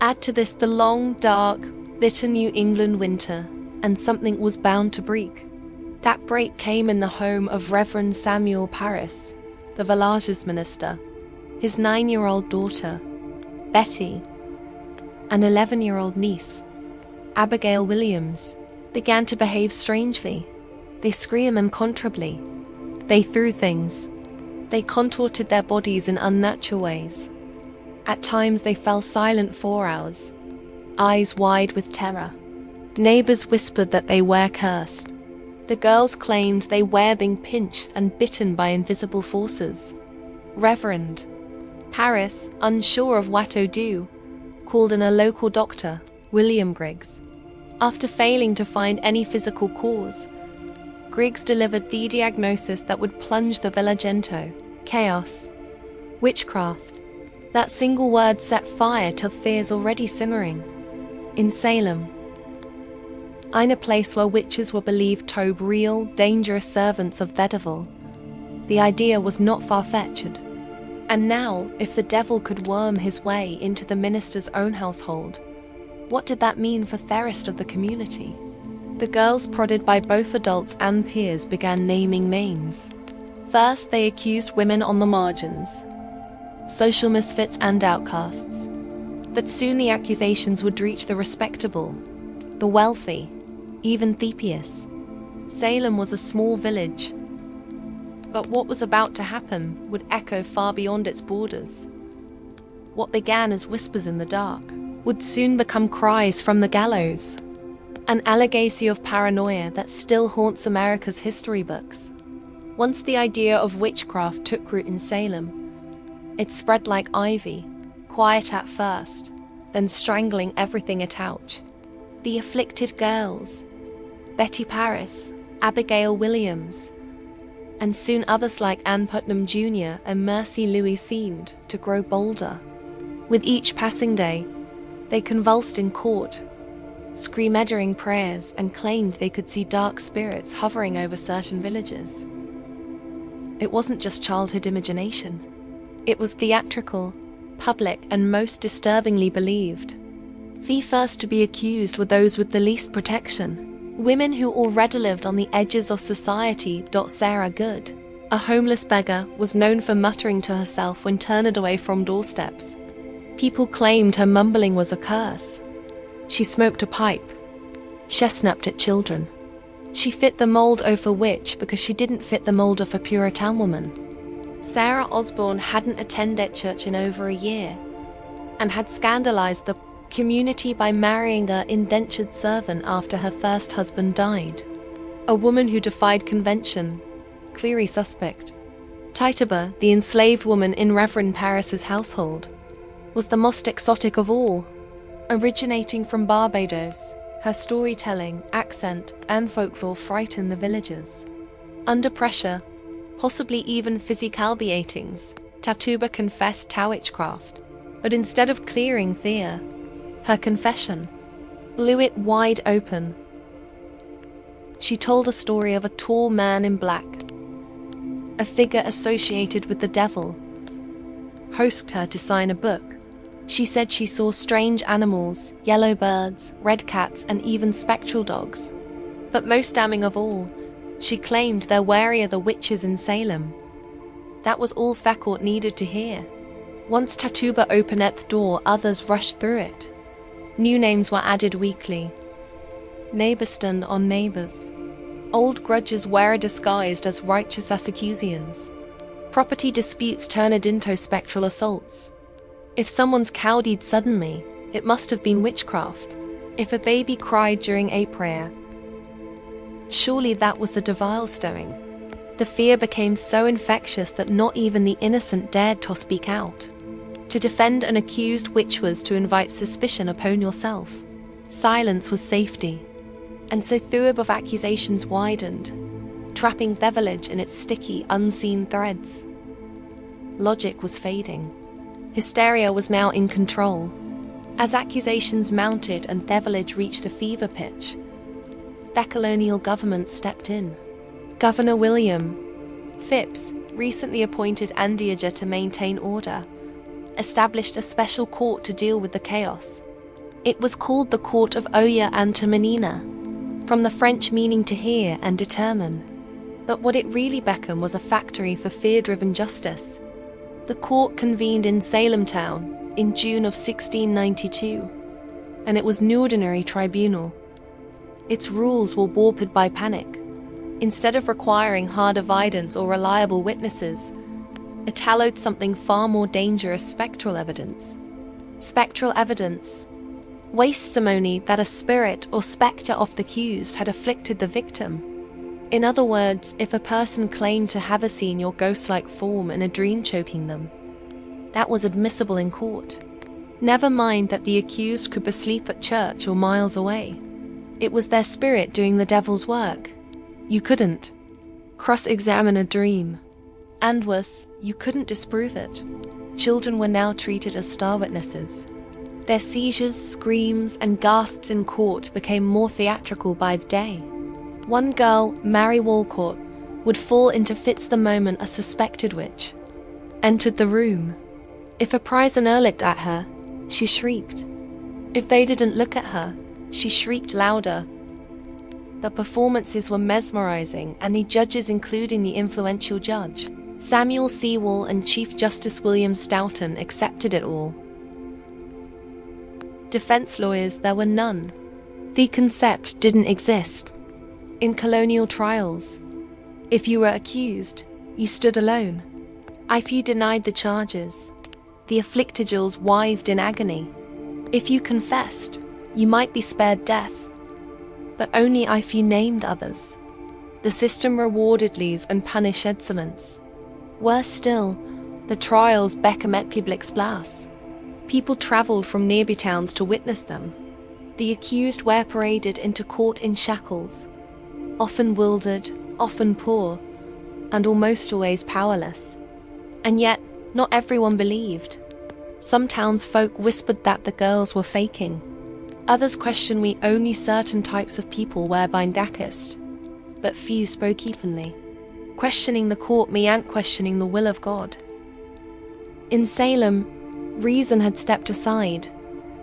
Add to this the long, dark, bitter New England winter, and something was bound to break. That break came in the home of Reverend Samuel Parris, the village's minister, his 9-year-old daughter, Betty, an 11-year-old niece, Abigail Williams, began to behave strangely. They screamed uncontrollably. They threw things, They contorted their bodies in unnatural ways. At times they fell silent for hours, eyes wide with terror. Neighbors whispered that they were cursed. The girls claimed they were being pinched and bitten by invisible forces. Reverend Paris, unsure of what to do, called in a local doctor, William Griggs. After failing to find any physical cause, Griggs delivered the diagnosis that would plunge the village into chaos. Witchcraft. That single word set fire to fears already simmering. In Salem, in a place where witches were believed to be real, dangerous servants of the devil, the idea was not far-fetched. And now, if the devil could worm his way into the minister's own household, what did that mean for the rest of the community? The girls, prodded by both adults and peers, began naming names. First, they accused women on the margins, social misfits and outcasts. But soon the accusations would reach the respectable, the wealthy, even the pious. Salem was a small village, but what was about to happen would echo far beyond its borders. What began as whispers in the dark would soon become cries from the gallows, an legacy of paranoia that still haunts America's history books. Once the idea of witchcraft took root in Salem, it spread like ivy, quiet at first, then strangling everything it touched. The afflicted girls, Betty Paris, Abigail Williams, and soon others like Ann Putnam Jr. and Mercy Louis seemed to grow bolder. With each passing day, they convulsed in court, screamed prayers, and claimed they could see dark spirits hovering over certain villages. It wasn't just childhood imagination. It was theatrical, public, and most disturbingly believed. The first to be accused were those with the least protection. Women who already lived on the edges of society. Sarah Good, a homeless beggar, was known for muttering to herself when turned away from doorsteps. People claimed her mumbling was a curse. She smoked a pipe. She snapped at children. She fit the mold of a witch because she didn't fit the mold of a Puritan woman. Sarah Osborne hadn't attended church in over a year and had scandalized the community by marrying an indentured servant after her first husband died. A woman who defied convention, clearly suspect. Tituba, the enslaved woman in Reverend Paris's household, was the most exotic of all. Originating from Barbados, her storytelling, accent, and folklore frightened the villagers. Under pressure, possibly even physical beatings, Tituba confessed to witchcraft, but instead of clearing Thea, her confession blew it wide open. She told a story of a tall man in black, a figure associated with the devil, asked her to sign a book. She said she saw strange animals, yellow birds, red cats, and even spectral dogs. But most damning of all, she claimed there were the witches in Salem. That was all Facourt needed to hear. Once Tituba opened the door, others rushed through it. New names were added weekly. Neighborston on neighbors. Old grudges were disguised as righteous accusations. Property disputes turned into spectral assaults. If someone's cowed suddenly, it must have been witchcraft. If a baby cried during a prayer, surely that was the devil stirring. The fear became so infectious that not even the innocent dared to speak out. To defend an accused witch was to invite suspicion upon yourself. Silence was safety. And so the web of accusations widened, trapping the village in its sticky, unseen threads. Logic was fading. Hysteria was now in control. As accusations mounted and the village reached a fever pitch, the colonial government stepped in. Governor William Phipps, recently appointed Andioja to maintain order, established a special court to deal with the chaos. It was called the Court of Oya and Tamanina, from the French meaning to hear and determine. But what it really became was a factory for fear-driven justice. The court convened in Salem town in June of 1692, and it was no ordinary tribunal. Its rules were warped by panic. Instead of requiring hard evidence or reliable witnesses, It hallowed something far more dangerous: spectral evidence. Spectral evidence. Testimony that a spirit or spectre of the accused had afflicted the victim. In other words, if a person claimed to have seen your ghost-like form in a dream choking them, that was admissible in court. Never mind that the accused could be asleep at church or miles away. It was their spirit doing the devil's work. You couldn't cross-examine a dream. And worse, you couldn't disprove it. Children were now treated as star witnesses. Their seizures, screams, and gasps in court became more theatrical by the day. One girl, Mary Walcott, would fall into fits the moment a suspected witch entered the room. If a prisoner looked at her, she shrieked. If they didn't look at her, she shrieked louder. The performances were mesmerizing, and the judges, including the influential judge Samuel Sewall and Chief Justice William Stoughton, accepted it all. Defense lawyers, there were none. The concept didn't exist. In colonial trials, if you were accused, you stood alone. If you denied the charges, the afflicted jewels writhed in agony. If you confessed, you might be spared death, but only if you named others. The system rewarded lees and punished excellence. Worse still, the trials became public place. People travelled from nearby towns to witness them. The accused were paraded into court in shackles, often wildered, often poor, and almost always powerless. And yet, not everyone believed. Some townsfolk whispered that the girls were faking. Others questioned we only certain types of people were being darkest, but few spoke openly. Questioning the court meant questioning the will of God. In Salem, reason had stepped aside,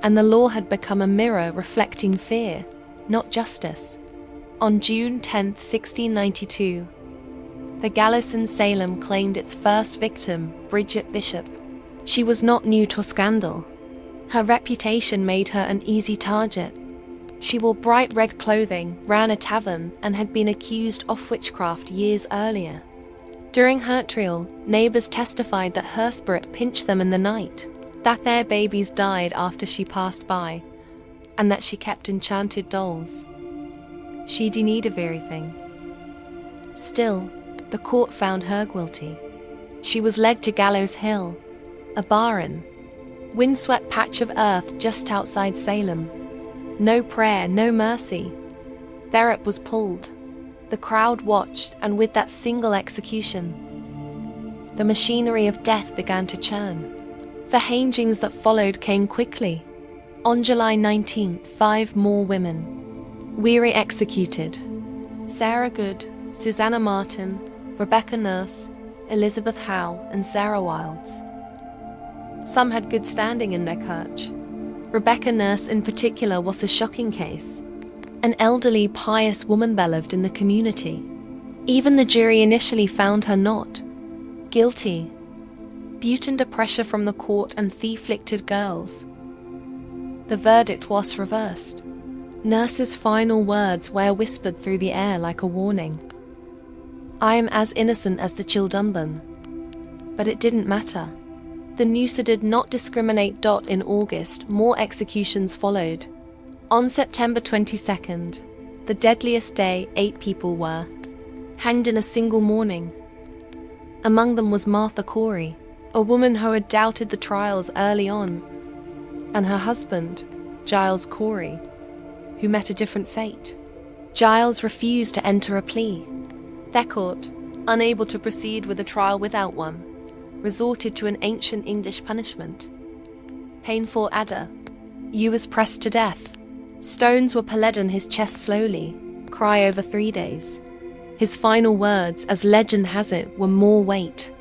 and the law had become a mirror reflecting fear, not justice. On June 10, 1692, the gallows in Salem claimed its first victim, Bridget Bishop. She was not new to scandal. Her reputation made her an easy target. She wore bright red clothing, ran a tavern, and had been accused of witchcraft years earlier. During her trial, neighbors testified that her spirit pinched them in the night, that their babies died after she passed by, and that she kept enchanted dolls. She denied everything. Still, the court found her guilty. She was led to Gallows Hill, a barren, windswept patch of earth just outside Salem. No prayer, no mercy. There it was pulled. The crowd watched, and with that single execution, the machinery of death began to churn. The hangings that followed came quickly. On July 19th, 5 more women were executed. Sarah Good, Susanna Martin, Rebecca Nurse, Elizabeth Howe, and Sarah Wilds. Some had good standing in their church. Rebecca Nurse in particular was a shocking case. An elderly, pious woman beloved in the community. Even the jury initially found her not guilty, but under pressure from the court and the afflicted girls, the verdict was reversed. Nurse's final words were whispered through the air like a warning. I am as innocent as the children. But it didn't matter. The Noosa did not discriminate. In August, more executions followed. On September 22nd, the deadliest day, 8 people were hanged in a single morning. Among them was Martha Corey, a woman who had doubted the trials early on, and her husband, Giles Corey, who met a different fate. Giles refused to enter a plea. Their court, unable to proceed with the trial without one, resorted to an ancient English punishment. Painful adder. You was pressed to death. Stones were pelted in his chest slowly, cry over 3 days. His final words, as legend has it, were more weight.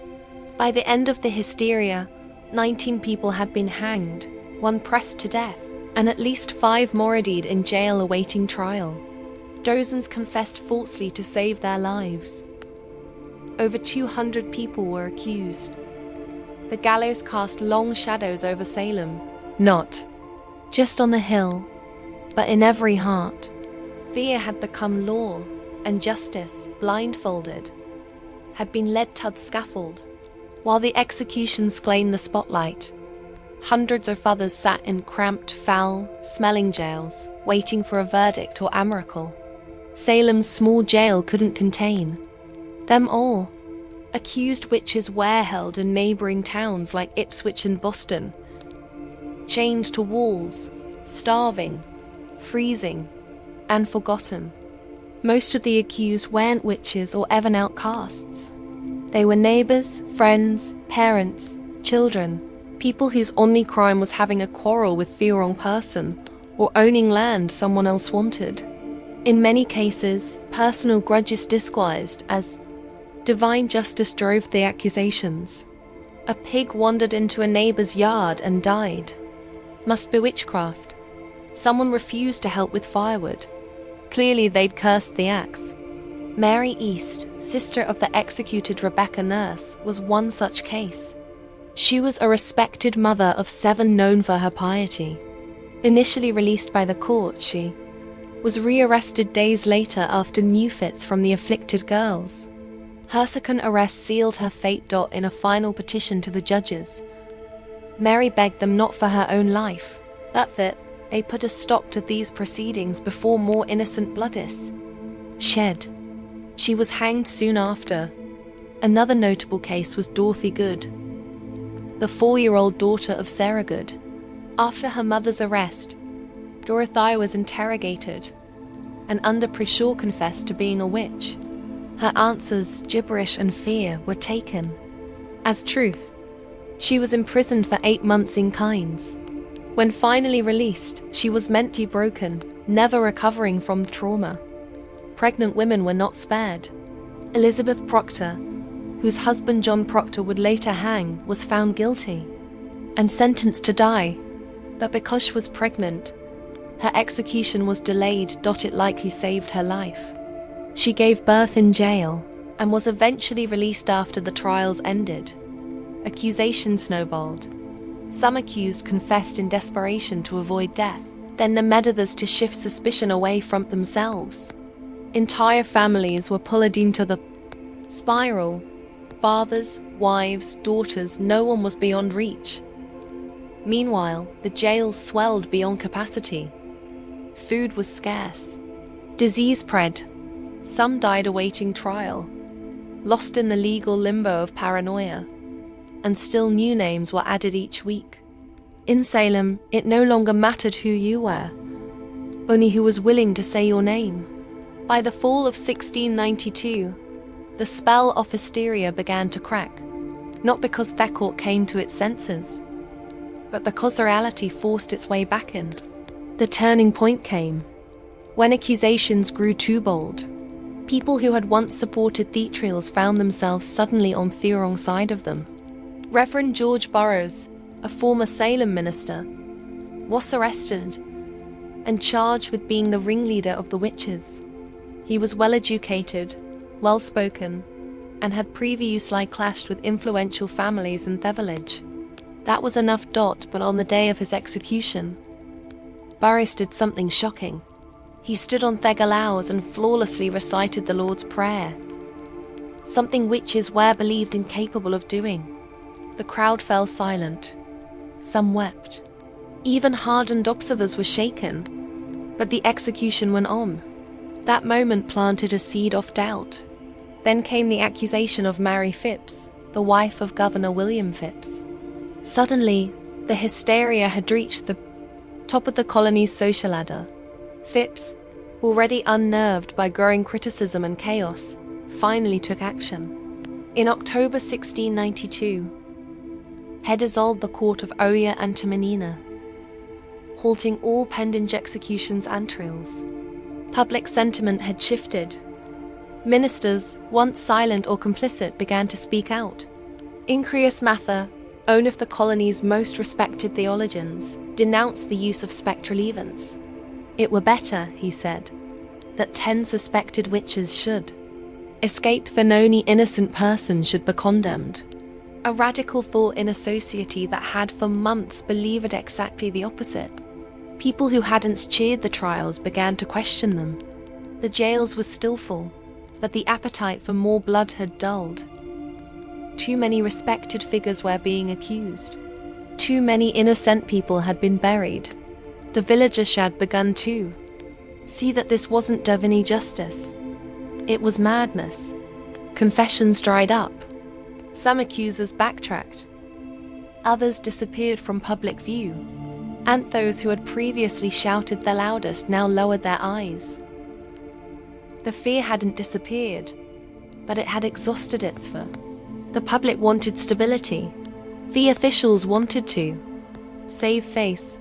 By the end of the hysteria, 19 people had been hanged, 1 pressed to death, and at least 5 more died in jail awaiting trial. Dozens confessed falsely to save their lives. Over 200 people were accused. The gallows cast long shadows over Salem, not just on the hill, but in every heart. Fear had become law, and justice, blindfolded, had been led to the scaffold. While the executions claimed the spotlight, hundreds of others sat in cramped, foul-smelling jails, waiting for a verdict or a miracle. Salem's small jail couldn't contain them all. Accused witches were held in neighboring towns like Ipswich and Boston, chained to walls, starving, freezing, and forgotten. Most of the accused weren't witches or even outcasts. They were neighbors, friends, parents, children, people whose only crime was having a quarrel with the wrong person or owning land someone else wanted. In many cases, personal grudges disguised as divine justice drove the accusations. A pig wandered into a neighbor's yard and died. Must be witchcraft. Someone refused to help with firewood. Clearly they'd cursed the axe. Mary East, sister of the executed Rebecca Nurse, was one such case. She was a respected mother of 7 known for her piety. Initially released by the court, she was rearrested days later after new fits from the afflicted girls. Her second arrest sealed her fate. In a final petition to the judges, Mary begged them not for her own life, but that they put a stop to these proceedings before more innocent blood is shed. She was hanged soon after. Another notable case was Dorothy Good, the 4-year-old daughter of Sarah Good. After her mother's arrest, Dorothy was interrogated and under pressure confessed to being a witch. Her answers, gibberish and fear, were taken as truth. She was imprisoned for 8 months in Kynes. When finally released, she was mentally broken, never recovering from the trauma. Pregnant women were not spared. Elizabeth Proctor, whose husband John Proctor would later hang, was found guilty and sentenced to die. But because she was pregnant, her execution was delayed. It likely saved her life. She gave birth in jail and was eventually released after the trials ended. Accusations snowballed. Some accused confessed in desperation to avoid death, then the others to shift suspicion away from themselves. Entire families were pulled into the spiral. Fathers, wives, daughters, no one was beyond reach. Meanwhile, the jails swelled beyond capacity. Food was scarce. Disease spread. Some died awaiting trial, lost in the legal limbo of paranoia. And still new names were added each week. In Salem, it no longer mattered who you were, only who was willing to say your name. By the fall of 1692, the spell of hysteria began to crack, not because Thacourt came to its senses, but because reality forced its way back in. The turning point came when accusations grew too bold. People who had once supported theatricals found themselves suddenly on the wrong side of them. Reverend George Burroughs, a former Salem minister, was arrested and charged with being the ringleader of the witches. He was well-educated, well-spoken, and had previously clashed with influential families in the village. That was enough. But on the day of his execution, Burroughs did something shocking. He stood on the gallows and flawlessly recited the Lord's Prayer, something witches were believed incapable of doing. The crowd fell silent. Some wept. Even hardened observers were shaken. But the execution went on. That moment planted a seed of doubt. Then came the accusation of Mary Phipps, the wife of Governor William Phipps. Suddenly, the hysteria had reached the top of the colony's social ladder. Phipps, already unnerved by growing criticism and chaos, finally took action. In October 1692, he dissolved the court of Oyer and Tamanina, halting all pending executions and trials. Public sentiment had shifted. Ministers, once silent or complicit, began to speak out. Increus Mather, one of the colony's most respected theologians, denounced the use of spectral events. It were better, he said, that 10 suspected witches should escape than only innocent person should be condemned. A radical thought in a society that had for months believed exactly the opposite. People who hadn't cheered the trials began to question them. The jails were still full, but the appetite for more blood had dulled. Too many respected figures were being accused. Too many innocent people had been buried. The villagers had begun to see that this wasn't divinity justice. It was madness. Confessions dried up. Some accusers backtracked. Others disappeared from public view. And those who had previously shouted the loudest now lowered their eyes. The fear hadn't disappeared, but it had exhausted its fear. The public wanted stability. The officials wanted to save face.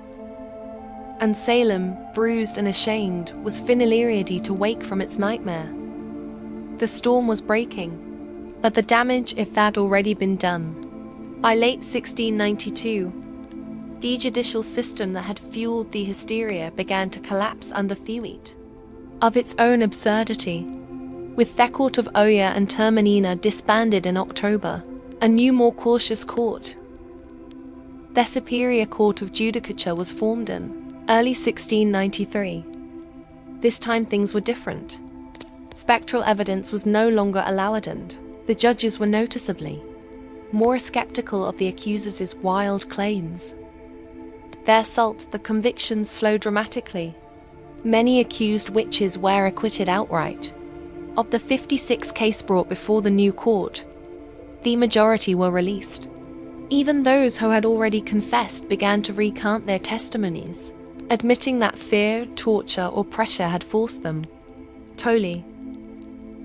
And Salem, bruised and ashamed, was finally ready to wake from its nightmare. The storm was breaking, but the damage, if that already been done. By late 1692, the judicial system that had fueled the hysteria began to collapse under the weight of its own absurdity. With the court of Oya and Terminina disbanded in October, a new, more cautious court, the Superior Court of Judicature, was formed in early 1693. This time things were different. Spectral evidence was no longer allowed, and the judges were noticeably more skeptical of the accusers' wild claims. Their assault, the convictions slowed dramatically. Many accused witches were acquitted outright. Of the 56 cases brought before the new court, the majority were released. Even those who had already confessed began to recant their testimonies, admitting that fear, torture, or pressure had forced them. Totally.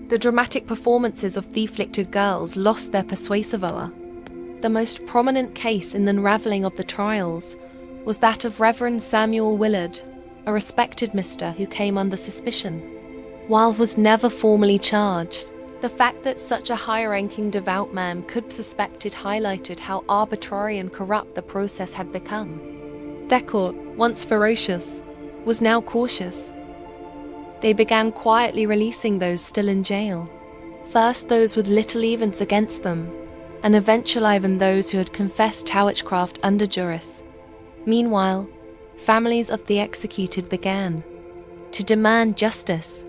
The dramatic performances of the afflicted girls lost their persuasive power. The most prominent case in the unraveling of the trials was that of Reverend Samuel Willard, a respected mister who came under suspicion. While was never formally charged, the fact that such a high-ranking devout man could be suspected highlighted how arbitrary and corrupt the process had become. The court, once ferocious, was now cautious. They began quietly releasing those still in jail. First those with little evidence against them, and eventually even those who had confessed witchcraft under duress. Meanwhile, families of the executed began to demand justice.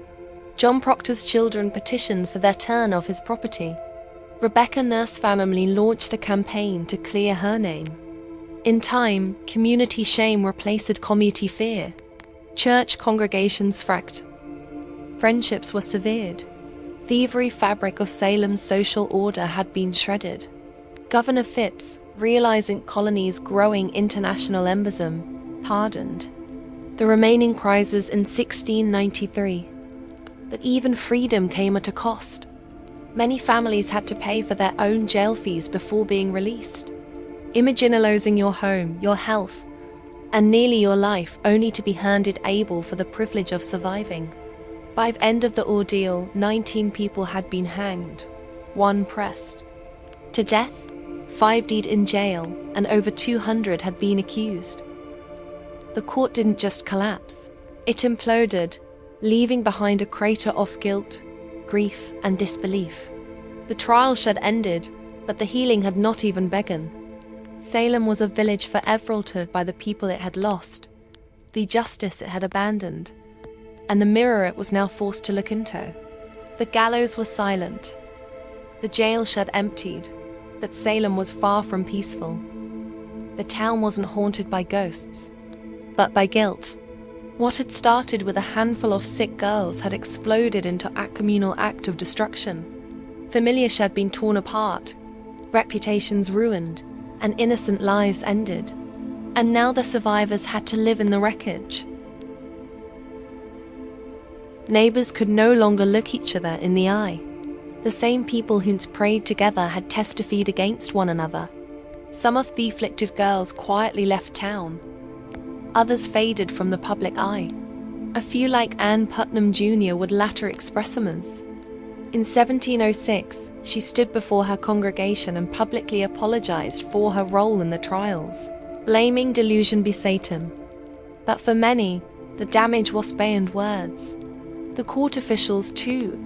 John Proctor's children petitioned for their turn of his property. Rebecca Nurse's family launched a campaign to clear her name. In time, community shame replaced community fear. Church congregations fracked. Friendships were severed. The very fabric of Salem's social order had been shredded. Governor Phipps, realizing colony's growing international embolism, pardoned the remaining prizes in 1693. But even freedom came at a cost. Many families had to pay for their own jail fees before being released. Imagine losing your home, your health, and nearly your life only to be handed able for the privilege of surviving. By the end of the ordeal, 19 people had been hanged, 1 pressed to death, 5 died in jail, and over 200 had been accused. The court didn't just collapse, it imploded, leaving behind a crater of guilt, grief, and disbelief. The trial had ended, but the healing had not even begun. Salem was a village forever altered by the people it had lost, the justice it had abandoned, and the mirror it was now forced to look into. The gallows was silent. The jail had emptied, but Salem was far from peaceful. The town wasn't haunted by ghosts, but by guilt. What had started with a handful of sick girls had exploded into a communal act of destruction. Families had been torn apart, reputations ruined, and innocent lives ended. And now the survivors had to live in the wreckage. Neighbors could no longer look each other in the eye. The same people who'd prayed together had testified against one another. Some of the afflicted girls quietly left town. Others faded from the public eye. A few, like Anne Putnam Jr., would later express themselves. In 1706, she stood before her congregation and publicly apologized for her role in the trials, blaming delusion be Satan. But for many, the damage was beyond words. The court officials, too,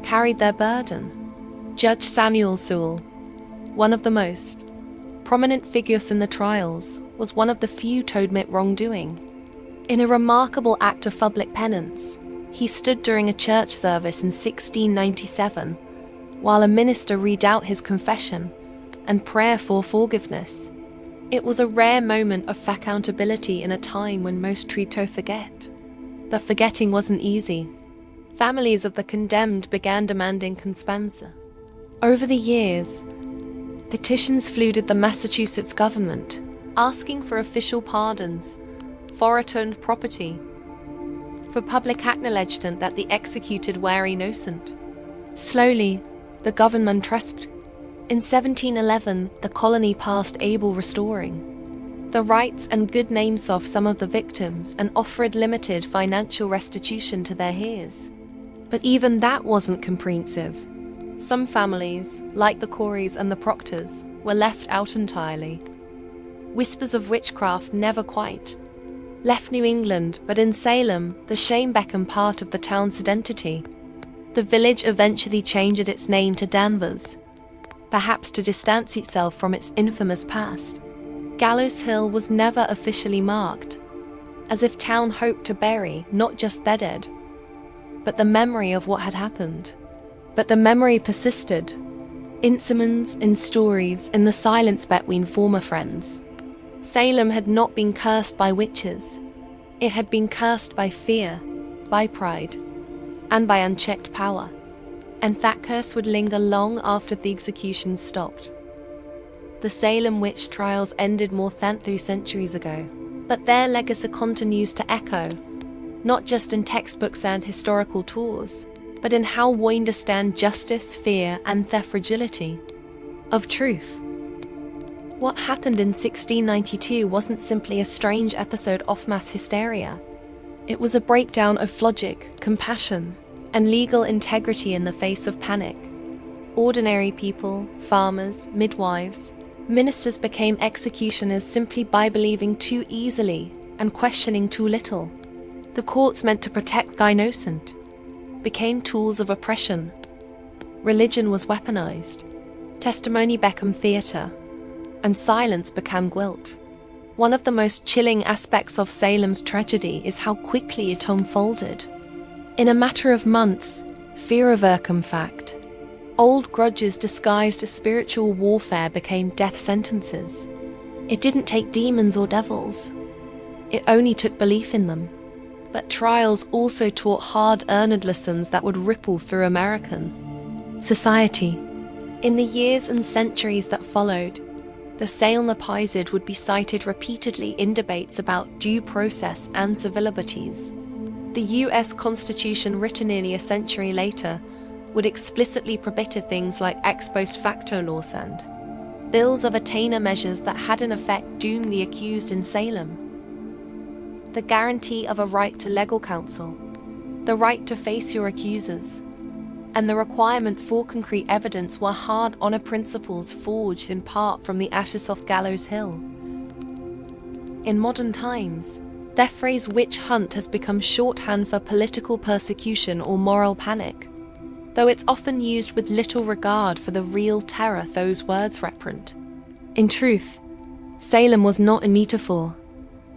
carried their burden. Judge Samuel Sewell, one of the most prominent figures in the trials, was one of the few to admit wrongdoing. In a remarkable act of public penance, he stood during a church service in 1697, while a minister read out his confession and prayer for forgiveness. It was a rare moment of accountability in a time when most tried to forget. But forgetting wasn't easy. Families of the condemned began demanding conspensa. Over the years, petitions flooded the Massachusetts government, asking for official pardons for returned property, for public acknowledgement that the executed were innocent. Slowly, the government trusted. In 1711, the colony passed able restoring the rights and good names of some of the victims and offered limited financial restitution to their heirs. But even that wasn't comprehensive. Some families, like the Coreys and the Proctors, were left out entirely. Whispers of witchcraft never quite left New England, but in Salem, the shame became part of the town's identity. The village eventually changed its name to Danvers, perhaps to distance itself from its infamous past. Gallows Hill was never officially marked, as if town hoped to bury not just their dead, but the memory of what had happened. But the memory persisted, in sermons, in stories, in the silence between former friends. Salem had not been cursed by witches. It had been cursed by fear, by pride, and by unchecked power. And that curse would linger long after the executions stopped. The Salem witch trials ended more than 3 centuries ago, but their legacy continues to echo, not just in textbooks and historical tours, but in how we understand justice, fear, and the fragility of truth. What happened in 1692 wasn't simply a strange episode of mass hysteria. It was a breakdown of logic, compassion, and legal integrity in the face of panic. Ordinary people, farmers, midwives, ministers became executioners simply by believing too easily and questioning too little. The courts meant to protect the innocent became tools of oppression. Religion was weaponized. Testimony became theater, and silence became guilt. One of the most chilling aspects of Salem's tragedy is how quickly it unfolded. In a matter of months, fear overcame fact. Old grudges disguised as spiritual warfare became death sentences. It didn't take demons or devils. It only took belief in them. But trials also taught hard-earned lessons that would ripple through American society. In the years and centuries that followed, the Salem episode would be cited repeatedly in debates about due process and civil liberties. The US Constitution, written nearly a century later, would explicitly prohibit things like ex post facto laws and bills of attainder measures that had in effect doomed the accused in Salem. The guarantee of a right to legal counsel, the right to face your accusers, and the requirement for concrete evidence were hard-honor principles forged in part from the ashes of Gallows Hill. In modern times, the phrase witch hunt has become shorthand for political persecution or moral panic, though it's often used with little regard for the real terror those words represent. In truth, Salem was not a metaphor.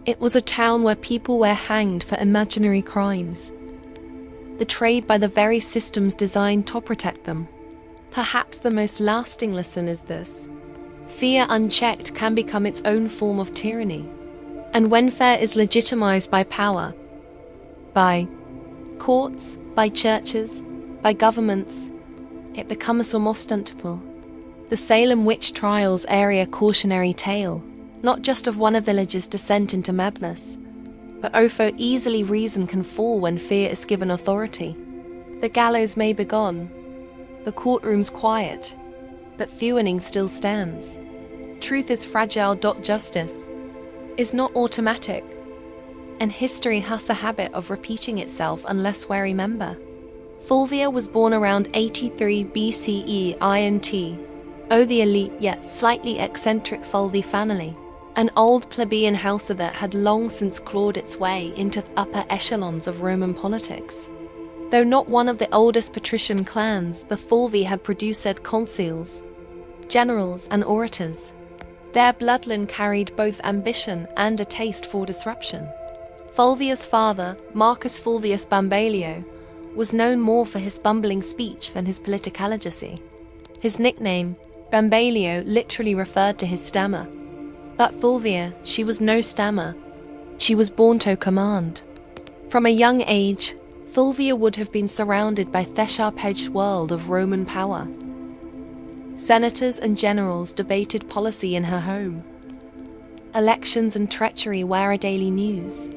It was a town where people were hanged for imaginary crimes, betrayed by the very systems designed to protect them. Perhaps the most lasting lesson is this: fear unchecked can become its own form of tyranny. And when fear is legitimized by power, by courts, by churches, by governments, it becomes almost untenable. The Salem witch trials are a cautionary tale, not just of one village's descent into madness, but how easily reason can fall when fear is given authority. The gallows may be gone, the courtroom's quiet, but fewing still stands. Truth is fragile. Justice is not automatic, and history has a habit of repeating itself unless we remember. Fulvia was born around 83 BCE INT, the elite yet slightly eccentric Fulvey family, an old plebeian house that had long since clawed its way into the upper echelons of Roman politics. Though not one of the oldest patrician clans, the Fulvii had produced consuls, generals, and orators. Their bloodline carried both ambition and a taste for disruption. Fulvia's father, Marcus Fulvius Bambalio, was known more for his bumbling speech than his political legacy. His nickname, Bambalio, literally referred to his stammer. But Fulvia, she was no stammer. She was born to command. From a young age, Fulvia would have been surrounded by the sharp-edged world of Roman power. Senators and generals debated policy in her home. Elections and treachery were a daily news.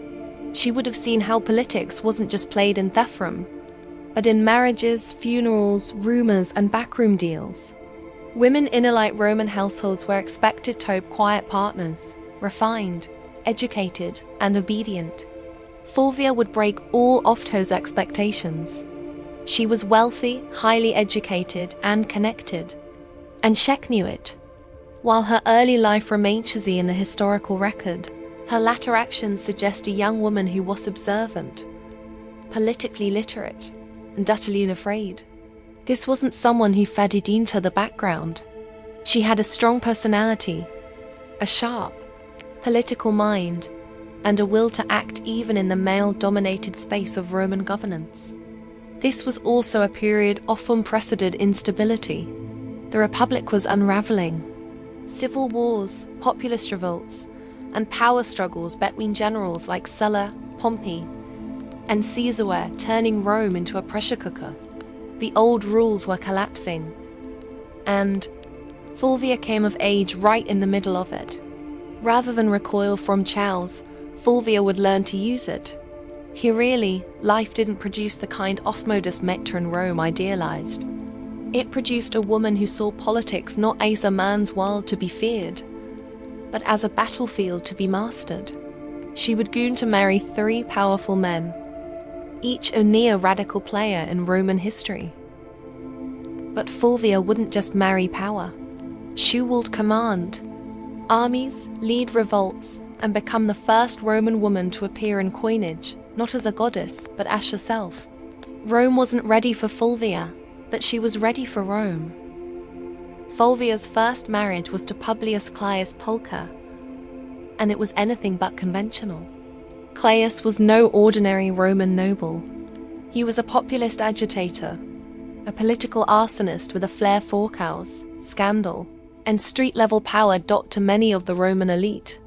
She would have seen how politics wasn't just played in Thefram, but in marriages, funerals, rumors, and backroom deals. Women in elite Roman households were expected to be quiet partners, refined, educated, and obedient. Fulvia would break all of those expectations. She was wealthy, highly educated, and connected. And Shek knew it. While her early life remained hazy in the historical record, her latter actions suggest a young woman who was observant, politically literate, and utterly unafraid. This wasn't someone who faded into the background. She had a strong personality, a sharp, political mind, and a will to act even in the male-dominated space of Roman governance. This was also a period of unprecedented instability. The Republic was unraveling. Civil wars, populist revolts, and power struggles between generals like Sulla, Pompey, and Caesar were turning Rome into a pressure cooker. The old rules were collapsing, and Fulvia came of age right in the middle of it. Rather than recoil from Charles, Fulvia would learn to use it. Really, life didn't produce the kind of modus matron Rome idealized. It produced a woman who saw politics not as a man's world to be feared, but as a battlefield to be mastered. She would go on to marry 3 powerful men, each a near-radical player in Roman history. But Fulvia wouldn't just marry power. She would command armies, lead revolts, and become the first Roman woman to appear in coinage, not as a goddess, but as herself. Rome wasn't ready for Fulvia, but she was ready for Rome. Fulvia's first marriage was to Publius Caius Pulcher, and it was anything but conventional. Caius was no ordinary Roman noble. He was a populist agitator, a political arsonist with a flair for chaos, scandal, and street-level power to many of the Roman elite.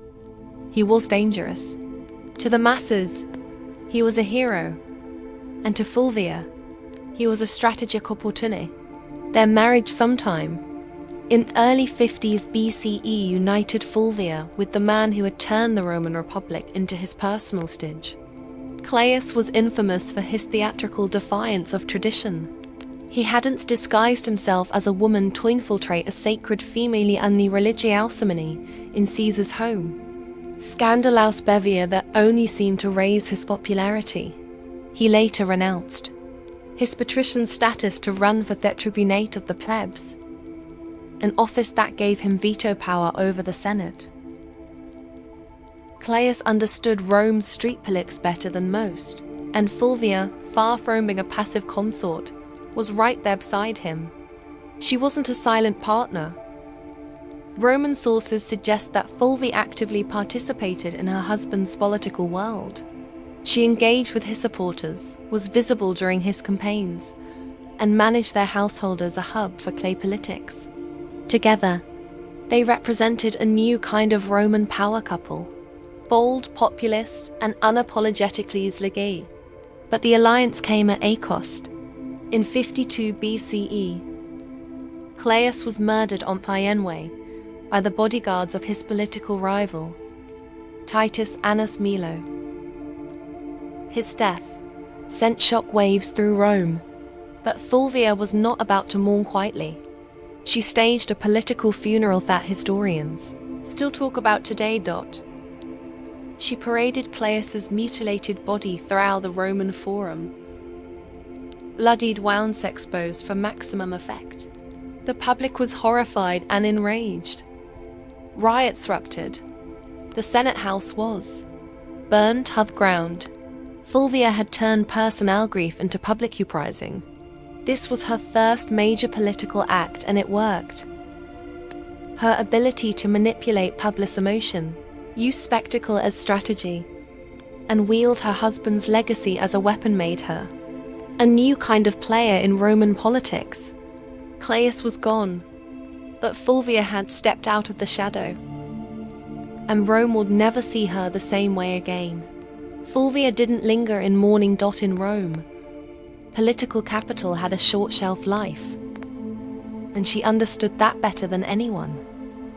He was dangerous. To the masses, he was a hero, and to Fulvia, he was a strategic opportunity. Their marriage sometime in early 50s BCE united Fulvia with the man who had turned the Roman Republic into his personal stage. Caius was infamous for his theatrical defiance of tradition. He hadn't disguised himself as a woman to infiltrate a sacred female and the religiosity in Caesar's home. Scandalous behavior that only seemed to raise his popularity. He later renounced his patrician status to run for the tribunate of the plebs, an office that gave him veto power over the Senate. Caius understood Rome's street politics better than most, and Fulvia, far from being a passive consort, was right there beside him. She wasn't a silent partner. Roman sources suggest that Fulvia actively participated in her husband's political world. She engaged with his supporters, was visible during his campaigns, and managed their household as a hub for clay politics. Together, they represented a new kind of Roman power couple, bold, populist, and unapologetically Islegate. But the alliance came at a cost. In 52 BCE, Caius was murdered on Pyenwe by the bodyguards of his political rival, Titus Annus Milo. His death sent shockwaves through Rome, but Fulvia was not about to mourn quietly. She staged a political funeral that historians still talk about today. She paraded Caius's mutilated body throughout the Roman Forum. Bloodied wounds exposed for maximum effect. The public was horrified and enraged. Riots erupted. The Senate House was burned to the ground. Fulvia had turned personal grief into public uprising. This was her first major political act, and it worked. Her ability to manipulate public emotion, use spectacle as strategy, and wield her husband's legacy as a weapon made her a new kind of player in Roman politics. Claeus was gone, but Fulvia had stepped out of the shadow, and Rome would never see her the same way again. Fulvia didn't linger in mourning. In Rome, political capital had a short shelf life, and she understood that better than anyone.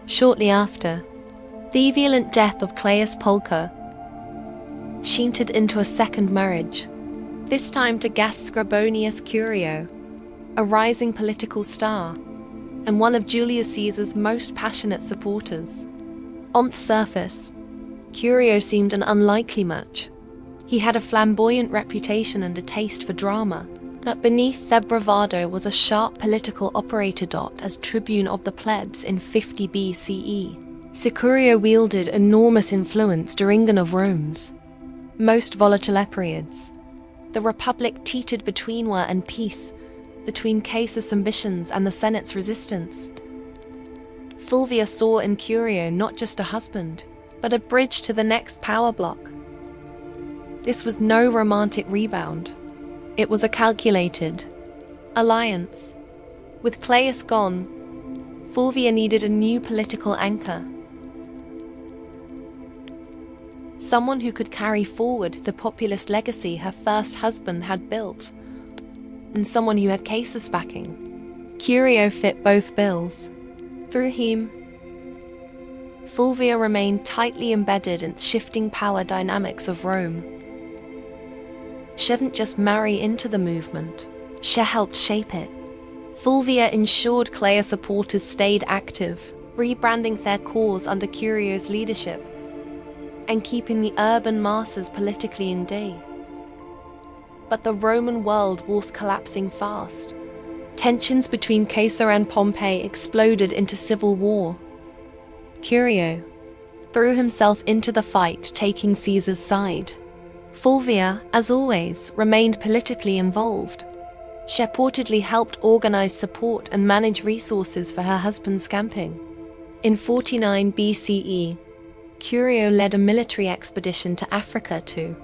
Shortly after, the violent death of Claeus Pulcher, she entered into a second marriage, this time to Gaius Scribonius Curio, a rising political star, and one of Julius Caesar's most passionate supporters. On the surface, Curio seemed an unlikely match. He had a flamboyant reputation and a taste for drama, but beneath their bravado was a sharp political operator. As tribune of the plebs in 50 BCE, Curio wielded enormous influence during one of Rome's most volatile periods. The Republic teetered between war and peace, between Caesar's ambitions and the Senate's resistance. Fulvia saw in Curio not just a husband, but a bridge to the next power block. This was no romantic rebound. It was a calculated alliance. With Claeus gone, Fulvia needed a new political anchor. Someone who could carry forward the populist legacy her first husband had built, and someone who had Caesar's backing. Curio fit both bills. Through him, Fulvia remained tightly embedded in the shifting power dynamics of Rome. She didn't just marry into the movement, she helped shape it. Fulvia ensured Claeus supporters stayed active, rebranding their cause under Curio's leadership, and keeping the urban masses politically engaged. But the Roman world was collapsing fast. Tensions between Caesar and Pompey exploded into civil war. Curio threw himself into the fight, taking Caesar's side. Fulvia, as always, remained politically involved. She reportedly helped organize support and manage resources for her husband's campaign. In 49 BCE, Curio led a military expedition to Africa to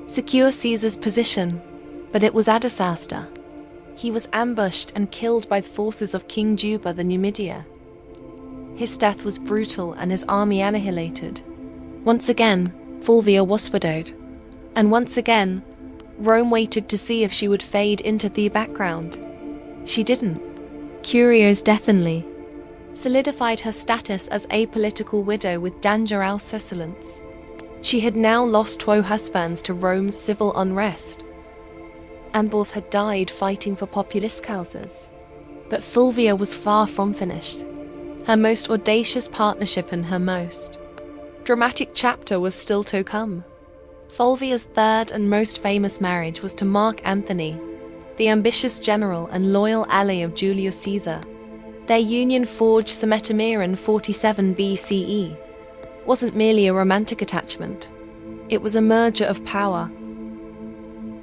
secure Caesar's position, but it was a disaster. He was ambushed and killed by the forces of King Juba the Numidia. His death was brutal and his army annihilated. Once again, Fulvia was widowed, and once again, Rome waited to see if she would fade into the background. She didn't. Curio's death solidified her status as a political widow with dangerous succulence. She had now lost 2 husbands to Rome's civil unrest, and both had died fighting for populist causes. But Fulvia was far from finished. Her most audacious partnership and her most dramatic chapter was still to come. Fulvia's third and most famous marriage was to Mark Antony, the ambitious general and loyal ally of Julius Caesar. Their union, forged Semetimir in 47 BCE, wasn't merely a romantic attachment. It was a merger of power.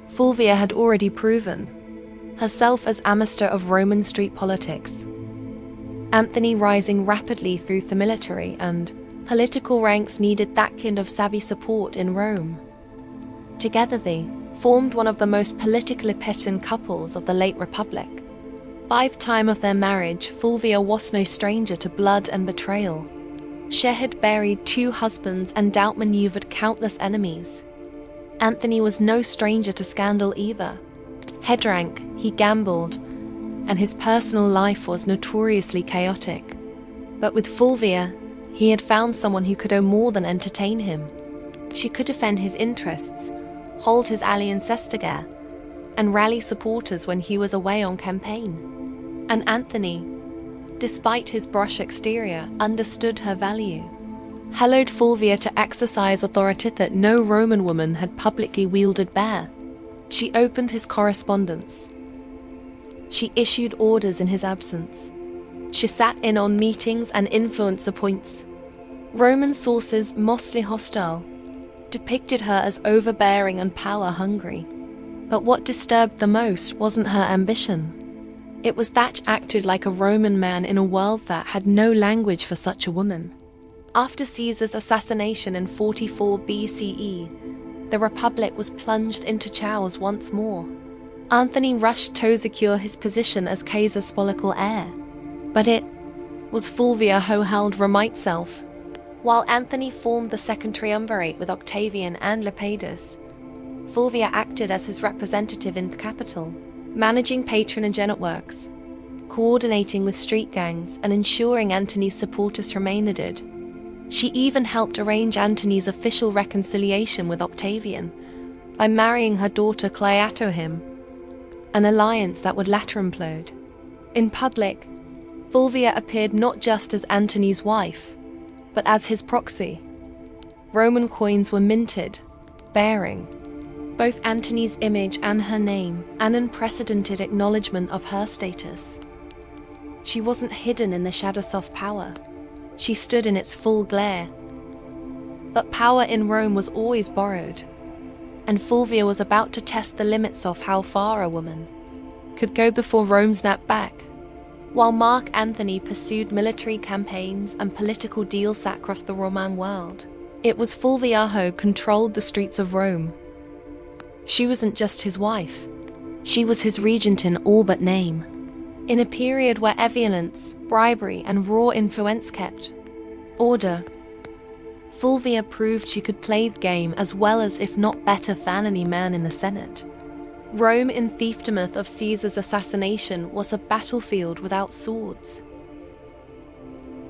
Fulvia had already proven herself as a master of Roman street politics. Antony, rising rapidly through the military and political ranks, needed that kind of savvy support in Rome. Together they formed one of the most politically potent couples of the late Republic. By the time of their marriage, Fulvia was no stranger to blood and betrayal. She had buried 2 husbands and outmaneuvered countless enemies. Antony was no stranger to scandal either. He drank, he gambled, and his personal life was notoriously chaotic. But with Fulvia, he had found someone who could do more than entertain him. She could defend his interests, hold his ally in Sestiger, and rally supporters when he was away on campaign. And Antony, despite his brash exterior, understood her value. Hallowed Fulvia to exercise authority that no Roman woman had publicly wielded bare. She opened his correspondence. She issued orders in his absence. She sat in on meetings and influenced appointments. Roman sources, mostly hostile, depicted her as overbearing and power-hungry. But what disturbed the most wasn't her ambition. It was that she acted like a Roman man in a world that had no language for such a woman. After Caesar's assassination in 44 BCE, the Republic was plunged into chaos once more. Anthony rushed to secure his position as Caesar's political heir. But it was Fulvia who held Rome itself. While Anthony formed the second triumvirate with Octavian and Lepidus, Fulvia acted as his representative in the capital, managing patronage networks, coordinating with street gangs, and ensuring Antony's supporters remained. She even helped arrange Antony's official reconciliation with Octavian by marrying her daughter Cleia to him, an alliance that would later implode. In public, Fulvia appeared not just as Antony's wife, but as his proxy. Roman coins were minted, bearing both Antony's image and her name, an unprecedented acknowledgement of her status. She wasn't hidden in the shadows of power. She stood in its full glare. But power in Rome was always borrowed, and Fulvia was about to test the limits of how far a woman could go before Rome snapped back. While Mark Antony pursued military campaigns and political deals across the Roman world, it was Fulvia who controlled the streets of Rome. She wasn't just his wife. She was his regent in all but name. In a period where violence, bribery, and raw influence kept order, Fulvia proved she could play the game as well as, if not better, than any man in the Senate. Rome, in the aftermath of Caesar's assassination, was a battlefield without swords.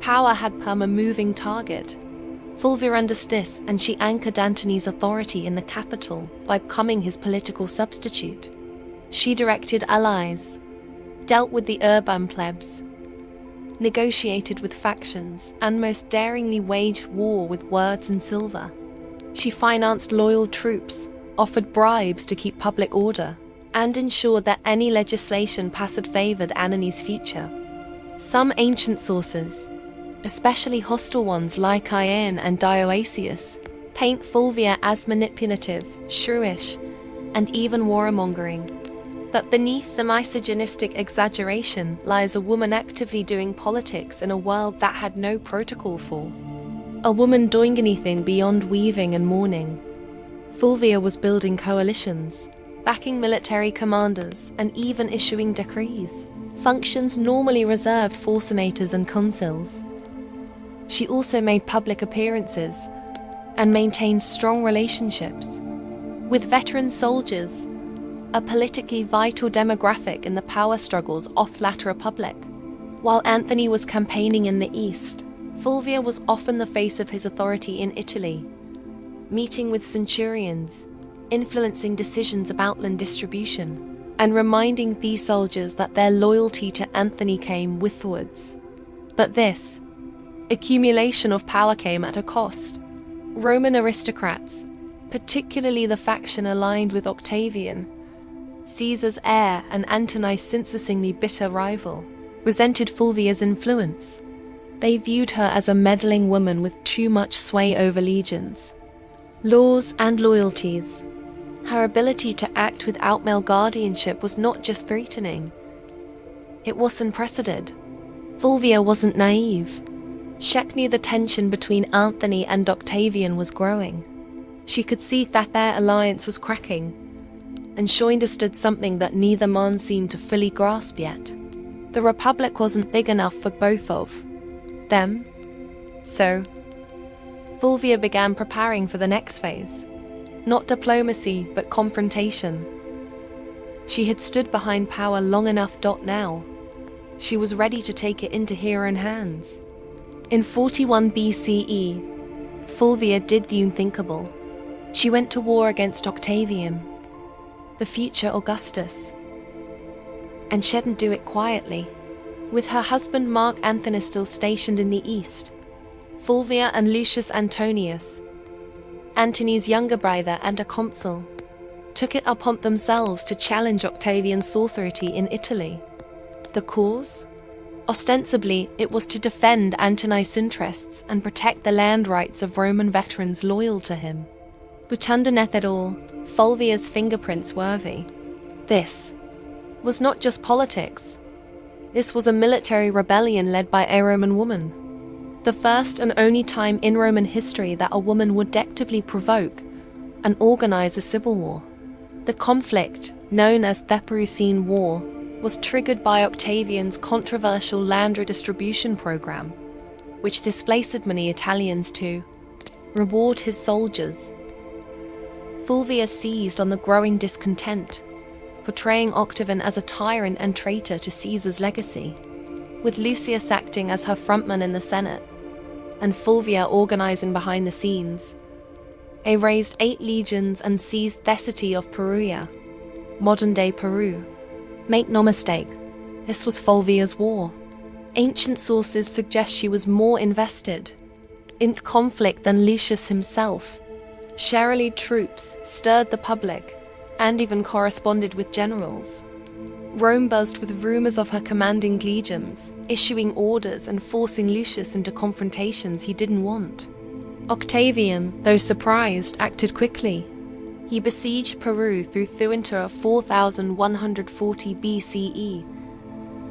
Power had become a moving target. Fulvia understood this, and she anchored Antony's authority in the capital by becoming his political substitute. She directed allies, dealt with the urban plebs, negotiated with factions, and most daringly waged war with words and silver. She financed loyal troops, offered bribes to keep public order, and ensured that any legislation passed favored Antony's future. Some ancient sources, especially hostile ones like Ian and Dionysius, paint Fulvia as manipulative, shrewish, and even warmongering. But beneath the misogynistic exaggeration lies a woman actively doing politics in a world that had no protocol for a woman doing anything beyond weaving and mourning. Fulvia was building coalitions, backing military commanders, and even issuing decrees, functions normally reserved for senators and consuls. She also made public appearances and maintained strong relationships with veteran soldiers, a politically vital demographic in the power struggles of the latter republic. While Antony was campaigning in the east, Fulvia was often the face of his authority in Italy, meeting with centurions, influencing decisions about land distribution, and reminding these soldiers that their loyalty to Antony came withwards. But this accumulation of power came at a cost. Roman aristocrats, particularly the faction aligned with Octavian, Caesar's heir and Antony's increasingly bitter rival, resented Fulvia's influence. They viewed her as a meddling woman with too much sway over legions, laws, and loyalties. Her ability to act without male guardianship was not just threatening, it was unprecedented. Fulvia wasn't naive. She knew the tension between Antony and Octavian was growing. She could see that their alliance was cracking, and she understood something that neither man seemed to fully grasp yet. The Republic wasn't big enough for both of them. So, Fulvia began preparing for the next phase. Not diplomacy, but confrontation. She had stood behind power long enough. Now, she was ready to take it into her own hands. In 41 BCE, Fulvia did the unthinkable. She went to war against Octavian, the future Augustus. And she didn't do it quietly. With her husband Mark Antony still stationed in the east, Fulvia and Lucius Antonius, Antony's younger brother and a consul, took it upon themselves to challenge Octavian's authority in Italy. The cause? Ostensibly, it was to defend Antony's interests and protect the land rights of Roman veterans loyal to him. But underneath it all, Fulvia's fingerprints were worthy. This was not just politics. This was a military rebellion led by a Roman woman. The first and only time in Roman history that a woman would actively provoke and organize a civil war. The conflict, known as the Perusian War, was triggered by Octavian's controversial land redistribution program, which displaced many Italians to reward his soldiers. Fulvia seized on the growing discontent, portraying Octavian as a tyrant and traitor to Caesar's legacy, with Lucius acting as her frontman in the Senate, and Fulvia organizing behind the scenes. They raised 8 legions and seized the city of Perugia, modern-day Peru. Make no mistake, this was Fulvia's war. Ancient sources suggest she was more invested in conflict than Lucius himself. Cheerlead troops stirred the public and even corresponded with generals. Rome buzzed with rumors of her commanding legions, issuing orders and forcing Lucius into confrontations he didn't want. Octavian, though surprised, acted quickly. He besieged Peru through winter 4140 BCE,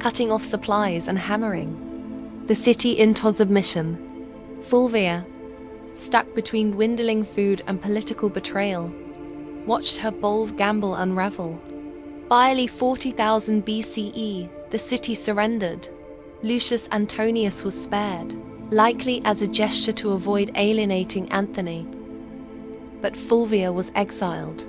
cutting off supplies and hammering the city into submission. Fulvia, stuck between dwindling food and political betrayal, watched her bold gamble unravel. By early 40,000 BCE, the city surrendered. Lucius Antonius was spared, likely as a gesture to avoid alienating Antony. But Fulvia was exiled.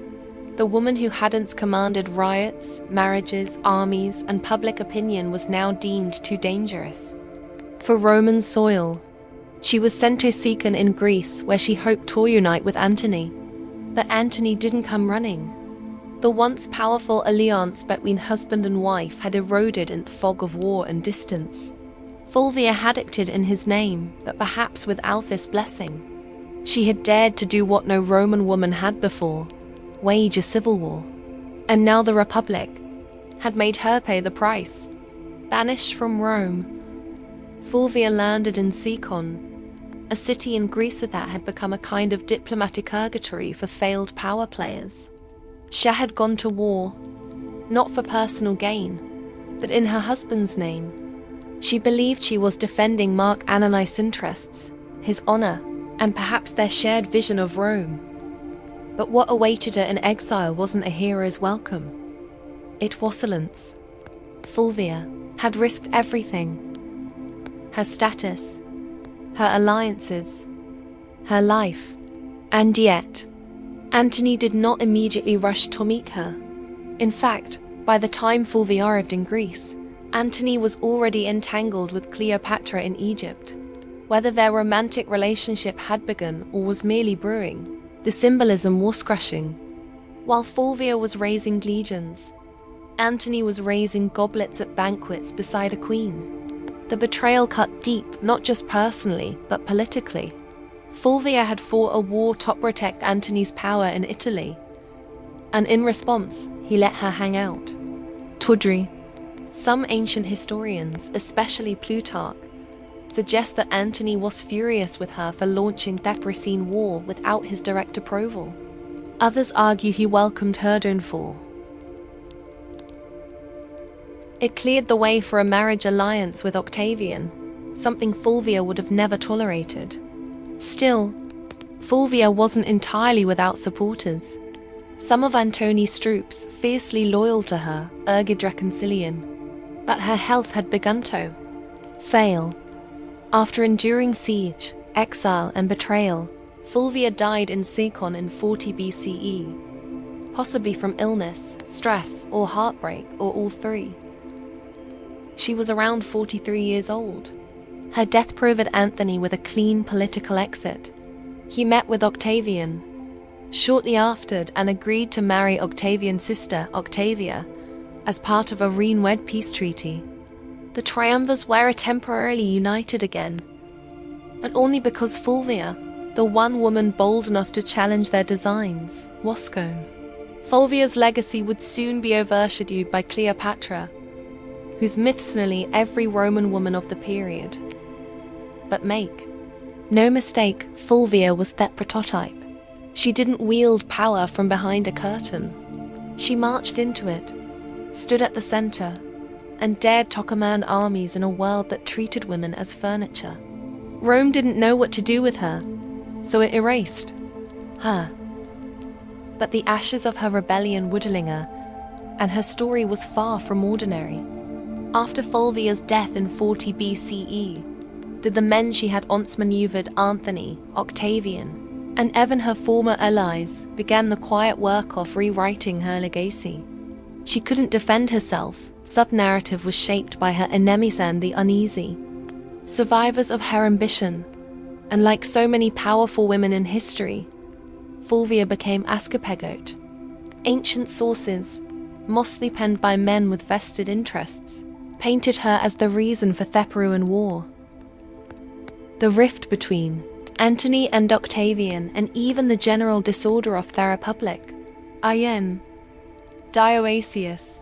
The woman who hadn't commanded riots, marriages, armies, and public opinion was now deemed too dangerous for Roman soil. She was sent to Sicyon in Greece, where she hoped to unite with Antony. But Antony didn't come running. The once powerful alliance between husband and wife had eroded in the fog of war and distance. Fulvia had acted in his name, but perhaps with Alpha's blessing. She had dared to do what no Roman woman had before, wage a civil war. And now the Republic had made her pay the price. Banished from Rome, Fulvia landed in Sicyon, a city in Greece that had become a kind of diplomatic purgatory for failed power players. She had gone to war, not for personal gain, but in her husband's name. She believed she was defending Mark Ananias' interests, his honor, and perhaps their shared vision of Rome. But what awaited her in exile wasn't a hero's welcome. It was silence. Fulvia had risked everything. Her status, her alliances, her life. And yet, Antony did not immediately rush to meet her. In fact, by the time Fulvia arrived in Greece, Antony was already entangled with Cleopatra in Egypt. Whether their romantic relationship had begun or was merely brewing, the symbolism was crushing. While Fulvia was raising legions, Antony was raising goblets at banquets beside a queen. The betrayal cut deep, not just personally, but politically. Fulvia had fought a war to protect Antony's power in Italy, and in response, he let her hang out. Tawdry. Some ancient historians, especially Plutarch, suggest that Antony was furious with her for launching the Perusian War without his direct approval. Others argue he welcomed her downfall. It cleared the way for a marriage alliance with Octavian, something Fulvia would have never tolerated. Still, Fulvia wasn't entirely without supporters. Some of Antony's troops, fiercely loyal to her, urged reconciliation, but her health had begun to fail. After enduring siege, exile, and betrayal, Fulvia died in Sicyon in 40 BCE, possibly from illness, stress, or heartbreak, or all three. She was around 43 years old. Her death proved Antony with a clean political exit. He met with Octavian shortly after and agreed to marry Octavian's sister, Octavia, as part of a Rhine-Wed peace treaty. The triumvirs were temporarily united again, but only because Fulvia, the one woman bold enough to challenge their designs, was gone. Fulvia's legacy would soon be overshadowed by Cleopatra, whose myths nearly every Roman woman of the period. But make no mistake, Fulvia was that prototype. She didn't wield power from behind a curtain. She marched into it, stood at the center, and dared to command armies in a world that treated women as furniture. Rome didn't know what to do with her, so it erased her. But the ashes of her rebellion would linger, and her story was far from ordinary. After Fulvia's death in 40 BCE, did the men she had once maneuvered, Anthony, Octavian, and even her former allies, began the quiet work of rewriting her legacy. She couldn't defend herself. Sub-narrative was shaped by her enemies and the uneasy, survivors of her ambition, and like so many powerful women in history, Fulvia became ascapegote. Ancient sources, mostly penned by men with vested interests, painted her as the reason for Theparuan war. The rift between Antony and Octavian, and even the general disorder of the Republic, Ian, Dioecius,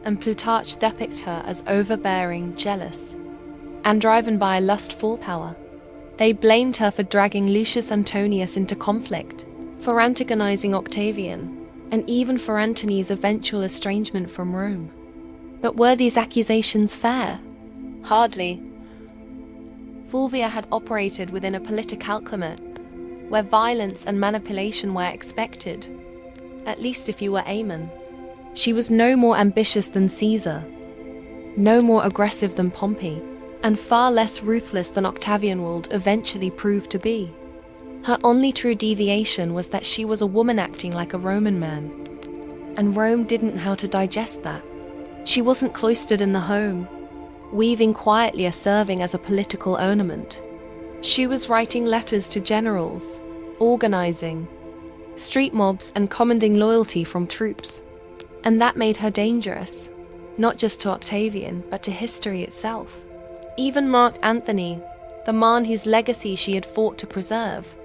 and Plutarch depict her as overbearing, jealous, and driven by a lust for power. They blamed her for dragging Lucius Antonius into conflict, for antagonizing Octavian, and even for Antony's eventual estrangement from Rome. But were these accusations fair? Hardly. Fulvia had operated within a political climate where violence and manipulation were expected, at least if you were Aemon. She was no more ambitious than Caesar, no more aggressive than Pompey, and far less ruthless than Octavian would eventually prove to be. Her only true deviation was that she was a woman acting like a Roman man, and Rome didn't know how to digest that. She wasn't cloistered in the home, weaving quietly or serving as a political ornament. She was writing letters to generals, organizing street mobs and commanding loyalty from troops. And that made her dangerous, not just to Octavian, but to history itself. Even Mark Antony, the man whose legacy she had fought to preserve,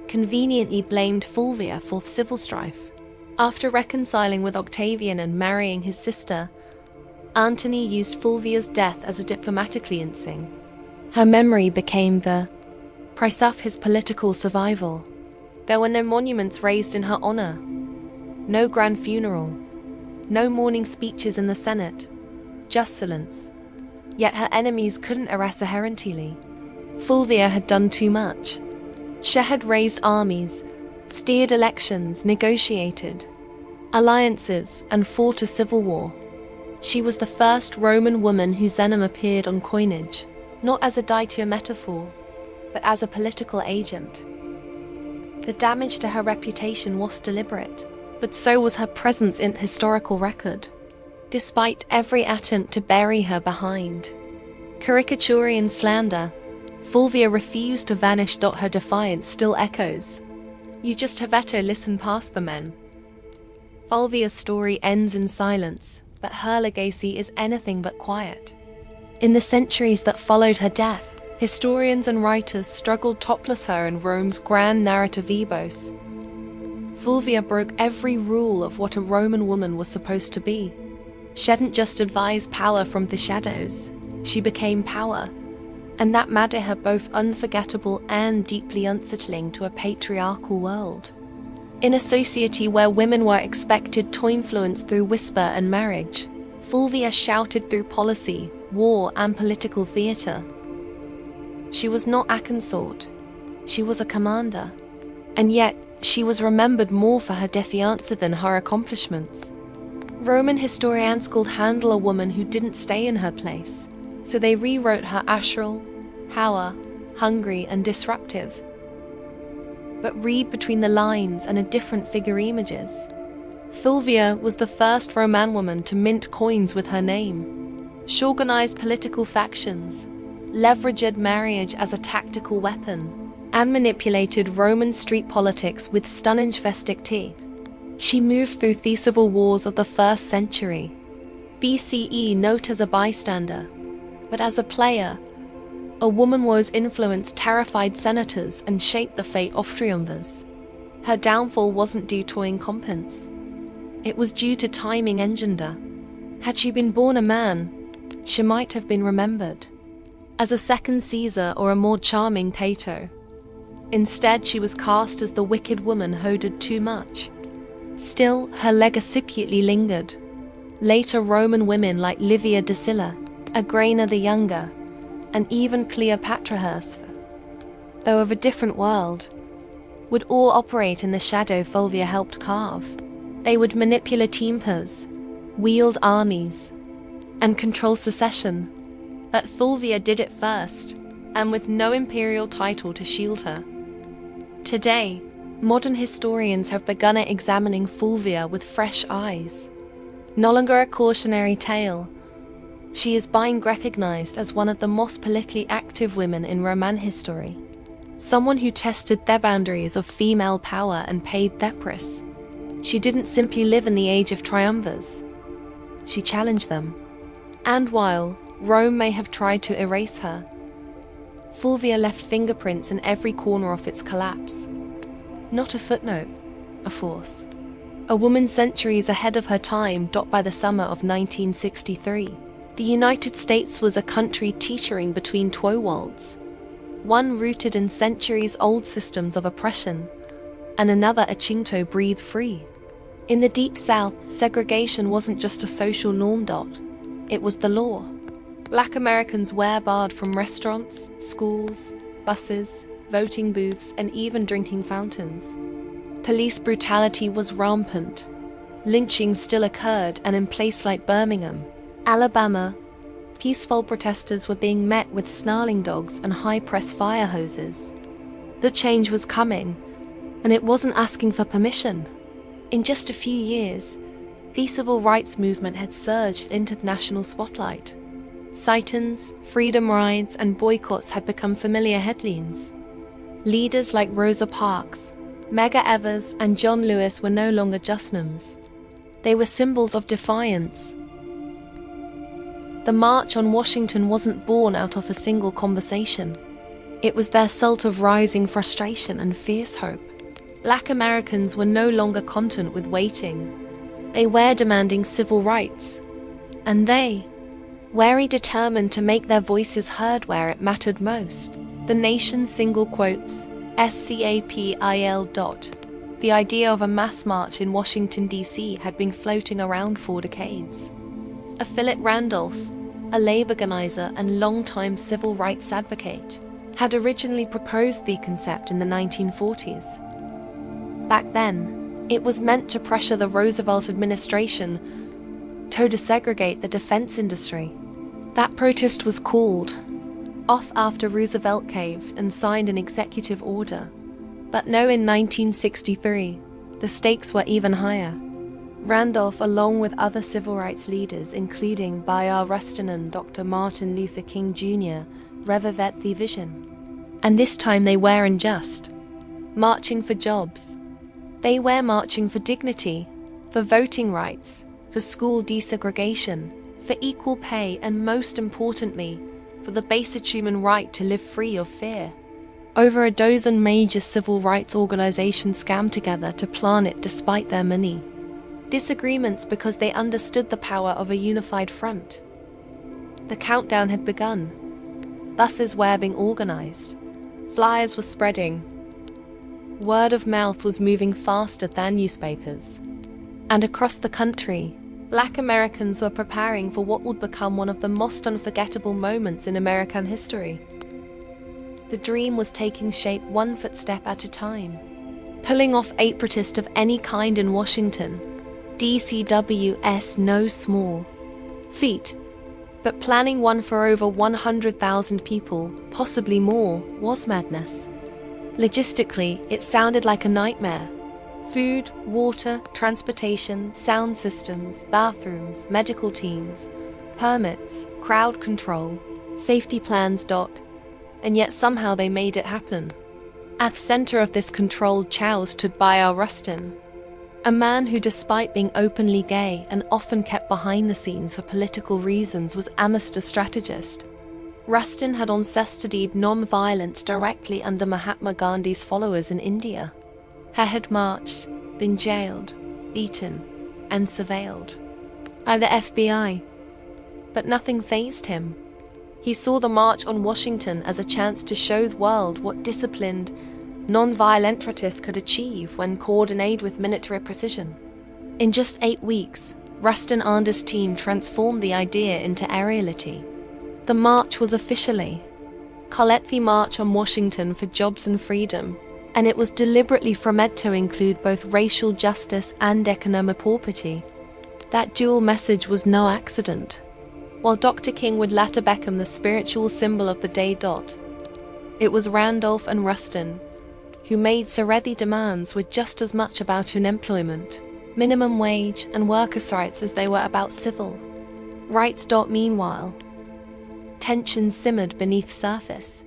conveniently blamed Fulvia for civil strife. After reconciling with Octavian and marrying his sister, Antony used Fulvia's death as a diplomatic cleansing. Her memory became the price of his political survival. There were no monuments raised in her honor, no grand funeral, no mourning speeches in the Senate, just silence. Yet her enemies couldn't arrest her herentilely. Fulvia had done too much. She had raised armies, steered elections, negotiated alliances, and fought a civil war. She was the first Roman woman whose venom appeared on coinage, not as a dietary metaphor, but as a political agent. The damage to her reputation was deliberate, but so was her presence in historical record. Despite every attempt to bury her behind caricaturing slander, Fulvia refused to vanish. Her defiance still echoes. You just have to listen past the men. Fulvia's story ends in silence, but her legacy is anything but quiet. In the centuries that followed her death, historians and writers struggled to topless her in Rome's grand narrative epos. Fulvia broke every rule of what a Roman woman was supposed to be. She hadn't just advised power from the shadows, she became power. And that made her both unforgettable and deeply unsettling to a patriarchal world. In a society where women were expected to influence through whisper and marriage, Fulvia shouted through policy, war, and political theatre. She was not a consort, she was a commander. And yet, she was remembered more for her defiance than her accomplishments. Roman historians could handle a woman who didn't stay in her place, so they rewrote her astral, power, hungry, and disruptive. But read between the lines and a different figure images. Fulvia was the first Roman woman to mint coins with her name. She organized political factions, leveraged marriage as a tactical weapon, and manipulated Roman street politics with stunning festivity. She moved through the civil wars of the 1st century BCE, not as a bystander, but as a player. A woman whose influence terrified senators and shaped the fate of triumvirs. Her downfall wasn't due to incompetence. It was due to timing and gender. Had she been born a man, she might have been remembered as a second Caesar or a more charming Cato. Instead, she was cast as the wicked woman who did too much. Still, her legacy lingered. Later Roman women like Livia Drusilla, Agrippa the Younger, and even Cleopatra herself, though of a different world, would all operate in the shadow Fulvia helped carve. They would manipulate tempers, wield armies, and control secession. But Fulvia did it first, and with no imperial title to shield her. Today, modern historians have begun examining Fulvia with fresh eyes. No longer a cautionary tale, she is being recognized as one of the most politically active women in Roman history. Someone who tested the boundaries of female power and paid their price. She didn't simply live in the age of triumvirs. She challenged them. And while Rome may have tried to erase her, Fulvia left fingerprints in every corner of its collapse. Not a footnote, a force. A woman centuries ahead of her time, dot by the summer of 1963. The United States was a country teetering between two worlds. One rooted in centuries-old systems of oppression, and another a Chinto breathed free. In the Deep South, segregation wasn't just a social norm, it was the law. Black Americans were barred from restaurants, schools, buses, voting booths, and even drinking fountains. Police brutality was rampant. Lynchings still occurred, and in places like Birmingham, Alabama, peaceful protesters were being met with snarling dogs and high-pressed fire hoses. The change was coming, and it wasn't asking for permission. In just a few years, the civil rights movement had surged into the national spotlight. Sit-ins, freedom rides, and boycotts had become familiar headlines. Leaders like Rosa Parks, Medgar Evers, and John Lewis were no longer just names. They were symbols of defiance. The March on Washington wasn't born out of a single conversation. It was their salt of rising frustration and fierce hope. Black Americans were no longer content with waiting. They were demanding civil rights. And they, were determined to make their voices heard where it mattered most. The nation's single quotes, SCAPIL. The idea of a mass march in Washington, D.C. had been floating around for decades. A Philip Randolph, a labor organizer and longtime civil rights advocate, had originally proposed the concept in the 1940s. Back then, it was meant to pressure the Roosevelt administration to desegregate the defense industry. That protest was called off after Roosevelt caved and signed an executive order. But no, in 1963, the stakes were even higher. Randolph, along with other civil rights leaders, including Bayard Rustin and Dr. Martin Luther King Jr., revived the vision. And this time they weren't just marching for jobs. They were marching for dignity, for voting rights, for school desegregation, for equal pay, and most importantly, for the basic human right to live free of fear. Over a dozen major civil rights organizations scammed together to plan it despite their money. Disagreements because they understood the power of a unified front. The countdown had begun. Buses were being organized. Flyers were spreading. Word of mouth was moving faster than newspapers. And across the country, Black Americans were preparing for what would become one of the most unforgettable moments in American history. The dream was taking shape one footstep at a time. Pulling off a protest of any kind in Washington, DCWS no small feat, but planning one for over 100,000 people, possibly more, was madness. Logistically, it sounded like a nightmare. Food, water, transportation, sound systems, bathrooms, medical teams, permits, crowd control, safety plans. And yet somehow they made it happen. At the center of this controlled chow stood Bayard Rustin, a man who, despite being openly gay and often kept behind the scenes for political reasons, was a master strategist. Rustin had studied non-violence directly under Mahatma Gandhi's followers in India. He had marched, been jailed, beaten, and surveilled by the FBI. But nothing fazed him. He saw the March on Washington as a chance to show the world what disciplined, non-violent protests could achieve when coordinated with military precision. In just 8 weeks, Rustin and his team transformed the idea into reality. The march was officially called the March on Washington for Jobs and Freedom, And it was deliberately meant to include both racial justice and economic equality. That dual message was no accident. While Dr. King would later become the spiritual symbol of the day. It was Randolph and Rustin who made Sorethi demands were just as much about unemployment, minimum wage, and workers' rights as they were about civil rights. Meanwhile, tensions simmered beneath surface.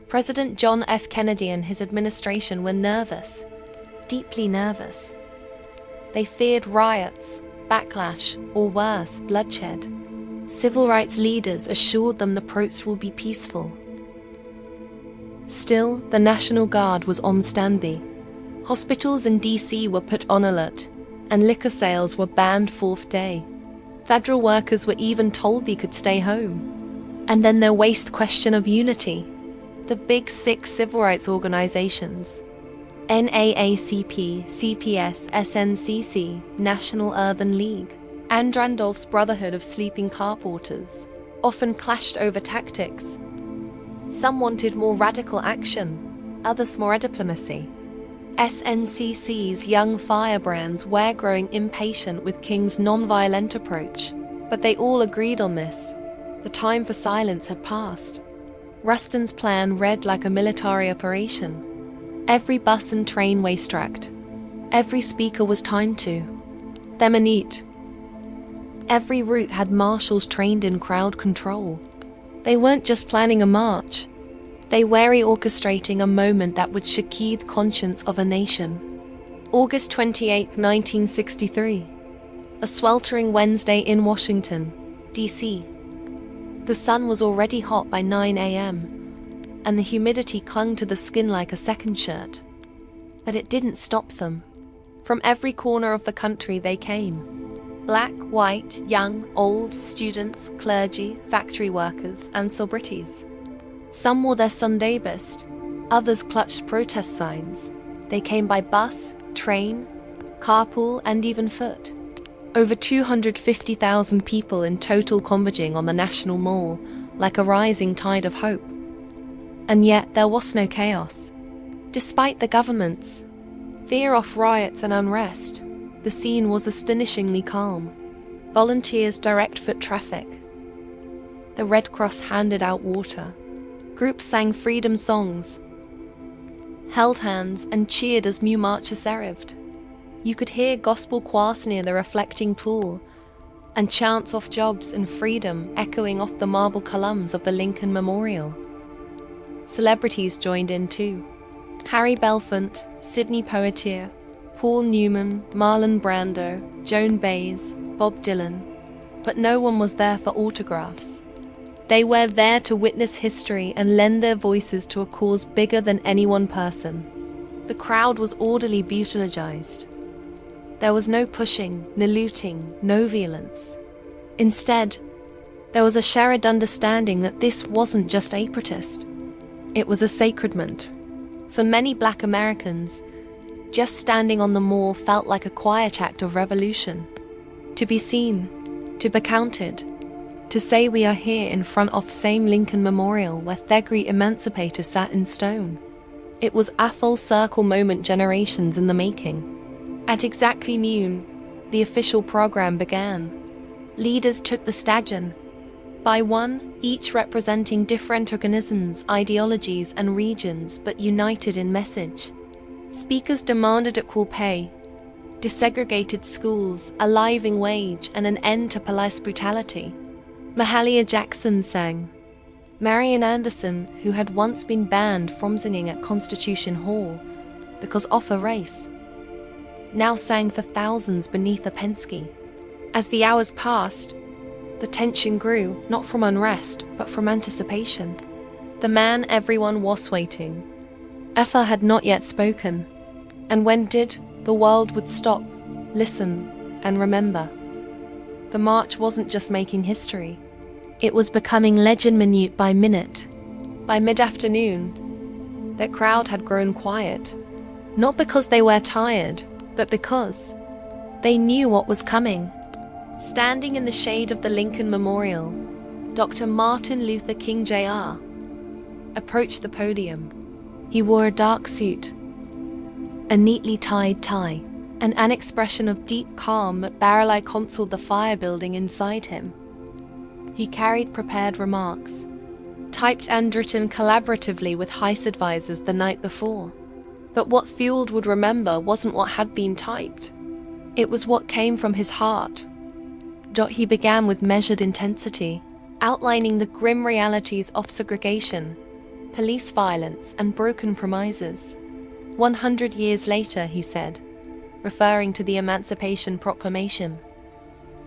President John F. Kennedy and his administration were nervous, deeply nervous. They feared riots, backlash, or worse, bloodshed. Civil rights leaders assured them the process will be peaceful. Still, the National Guard was on standby. Hospitals in D.C. were put on alert, and liquor sales were banned fourth day. Federal workers were even told they could stay home. And then there was the question of unity. The big six civil rights organizations, NAACP, CPS, SNCC, National Urban League, and Randolph's Brotherhood of Sleeping Car Porters, often clashed over tactics. Some wanted more radical action, others more diplomacy. SNCC's young firebrands were growing impatient with King's non-violent approach, but they all agreed on this. The time for silence had passed. Rustin's plan read like a military operation. Every bus and train was tracked. Every speaker was timed to the minute. Every route had marshals trained in crowd control. They weren't just planning a march. They were orchestrating a moment that would shake the conscience of a nation. August 28, 1963. A sweltering Wednesday in Washington, D.C. The sun was already hot by 9 a.m., and the humidity clung to the skin like a second shirt. But it didn't stop them. From every corner of the country they came. Black, white, young, old, students, clergy, factory workers, and celebrities. Some wore their Sunday best, others clutched protest signs. They came by bus, train, carpool, and even foot. Over 250,000 people in total converging on the National Mall, like a rising tide of hope. And yet there was no chaos. Despite the government's fear of riots and unrest, the scene was astonishingly calm. Volunteers direct foot traffic. The Red Cross handed out water. Groups sang freedom songs, held hands, and cheered as new marchers arrived. You could hear gospel choirs near the reflecting pool, and chants of jobs and freedom echoing off the marble columns of the Lincoln Memorial. Celebrities joined in too. Harry Belafonte, Sidney Poitier, Paul Newman, Marlon Brando, Joan Baez, Bob Dylan. But no one was there for autographs. They were there to witness history and lend their voices to a cause bigger than any one person. The crowd was orderly brutalized. There was no pushing, no looting, no violence. Instead, there was a shared understanding that this wasn't just a protest. It was a sacrament. For many Black Americans, just standing on the mall felt like a quiet act of revolution. To be seen, to be counted, to say we are here in front of same Lincoln Memorial where Thegri emancipator sat in stone. It was a full circle moment, generations in the making. At exactly noon, the official program began. Leaders took the stage, by one, each representing different organisms, ideologies, and regions, but united in message. Speakers demanded equal pay, desegregated schools, a living wage, and an end to police brutality. Mahalia Jackson sang. Marian Anderson, who had once been banned from singing at Constitution Hall because of her race, now sang for thousands beneath a Penske. As the hours passed, the tension grew, not from unrest, but from anticipation. The man everyone was waiting. Effa had not yet spoken, and when did, the world would stop, listen, and remember. The march wasn't just making history. It was becoming legend minute by minute. By mid-afternoon, the crowd had grown quiet, not because they were tired, but because they knew what was coming. Standing in the shade of the Lincoln Memorial, Dr. Martin Luther King Jr. approached the podium. He wore a dark suit, a neatly tied tie, and an expression of deep calm. Barrelai consoled the fire building inside him. He carried prepared remarks, typed and written collaboratively with Heist advisors the night before. But what Fueled would remember wasn't what had been typed. It was what came from his heart. He began with measured intensity, outlining the grim realities of segregation, police violence, and broken promises. 100 years later, he said, referring to the Emancipation Proclamation,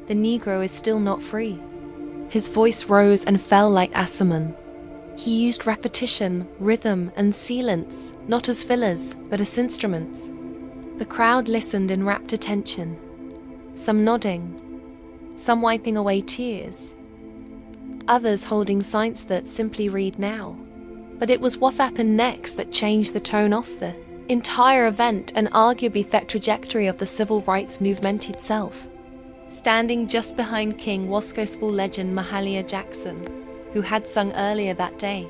the Negro is still not free. His voice rose and fell like assaman. He used repetition, rhythm, and sealants, not as fillers, but as instruments. The crowd listened in rapt attention, some nodding, some wiping away tears, others holding signs that simply read now. But it was what happened next that changed the tone of the entire event and arguably the trajectory of the civil rights movement itself. Standing just behind King was gospel legend Mahalia Jackson, who had sung earlier that day.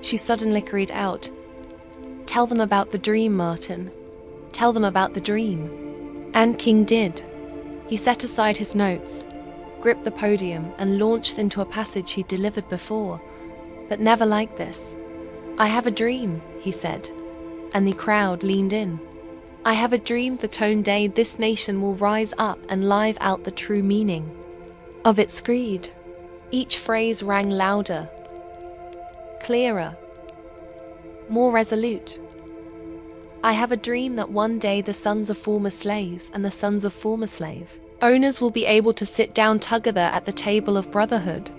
She suddenly cried out, "Tell them about the dream, Martin. Tell them about the dream." And King did. He set aside his notes, gripped the podium, and launched into a passage he'd delivered before, but never like this. "I have a dream," he said, and the crowd leaned in. "I have a dream for tone day this nation will rise up and live out the true meaning of its creed." Each phrase rang louder, clearer, more resolute. "I have a dream that one day the sons of former slaves and the sons of former slave owners will be able to sit down together at the table of brotherhood.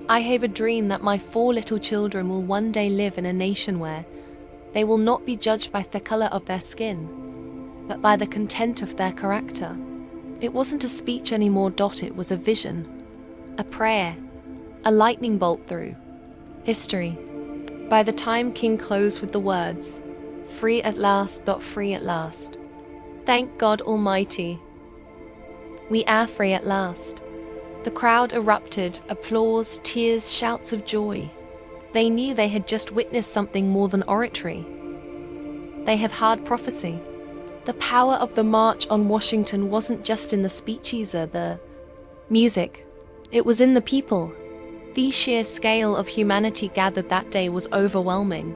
I have a dream that my 4 little children will one day live in a nation where they will not be judged by the color of their skin, but by the content of their character." It wasn't a speech anymore. It was a vision, a prayer, a lightning bolt through history. By the time King closed with the words, "Free at last, free at last. Thank God Almighty. We are free at last." The crowd erupted, applause, tears, shouts of joy. They knew they had just witnessed something more than oratory. They had heard prophecy. The power of the March on Washington wasn't just in the speeches or the music. It was in the people. The sheer scale of humanity gathered that day was overwhelming.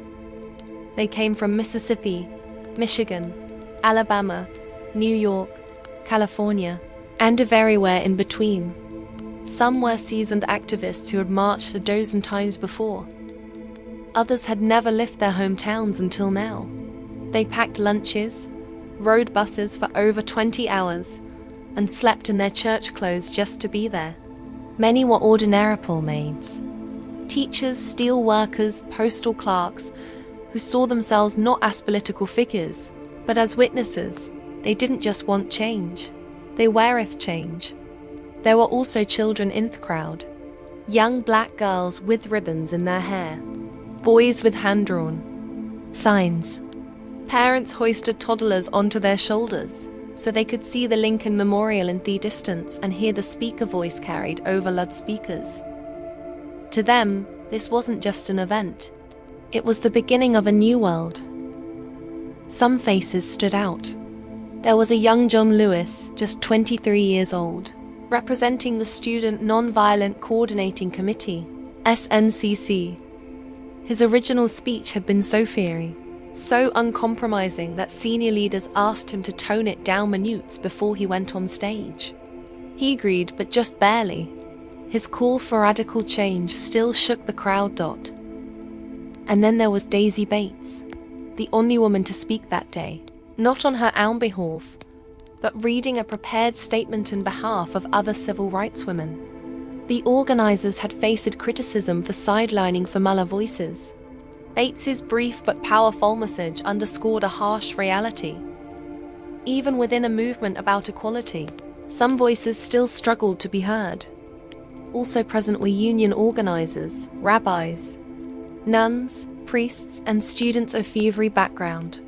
They came from Mississippi, Michigan, Alabama, New York, California, and everywhere in between. Some were seasoned activists who had marched a dozen times before. Others had never left their hometowns until now. They packed lunches, rode buses for over 20 hours, and slept in their church clothes just to be there. Many were ordinary maids, teachers, steel workers, postal clerks, who saw themselves not as political figures, but as witnesses. They didn't just want change, they wereth change. There were also children in the crowd, young black girls with ribbons in their hair, boys with hand-drawn signs. Parents hoisted toddlers onto their shoulders so they could see the Lincoln Memorial in the distance and hear the speaker voice carried over loudspeakers. To them, this wasn't just an event. It was the beginning of a new world. Some faces stood out. There was a young John Lewis, just 23 years old, representing the Student Nonviolent Coordinating Committee, SNCC. His original speech had been so fiery, so uncompromising that senior leaders asked him to tone it down minutes before he went on stage. He agreed, but just barely. His call for radical change still shook the crowd. And then there was Daisy Bates, the only woman to speak that day, not on her own behalf, but reading a prepared statement in behalf of other civil rights women. The organizers had faced criticism for sidelining familiar voices. Bates's brief but powerful message underscored a harsh reality. Even within a movement about equality, some voices still struggled to be heard. Also present were union organizers, rabbis, nuns, priests, and students of every background.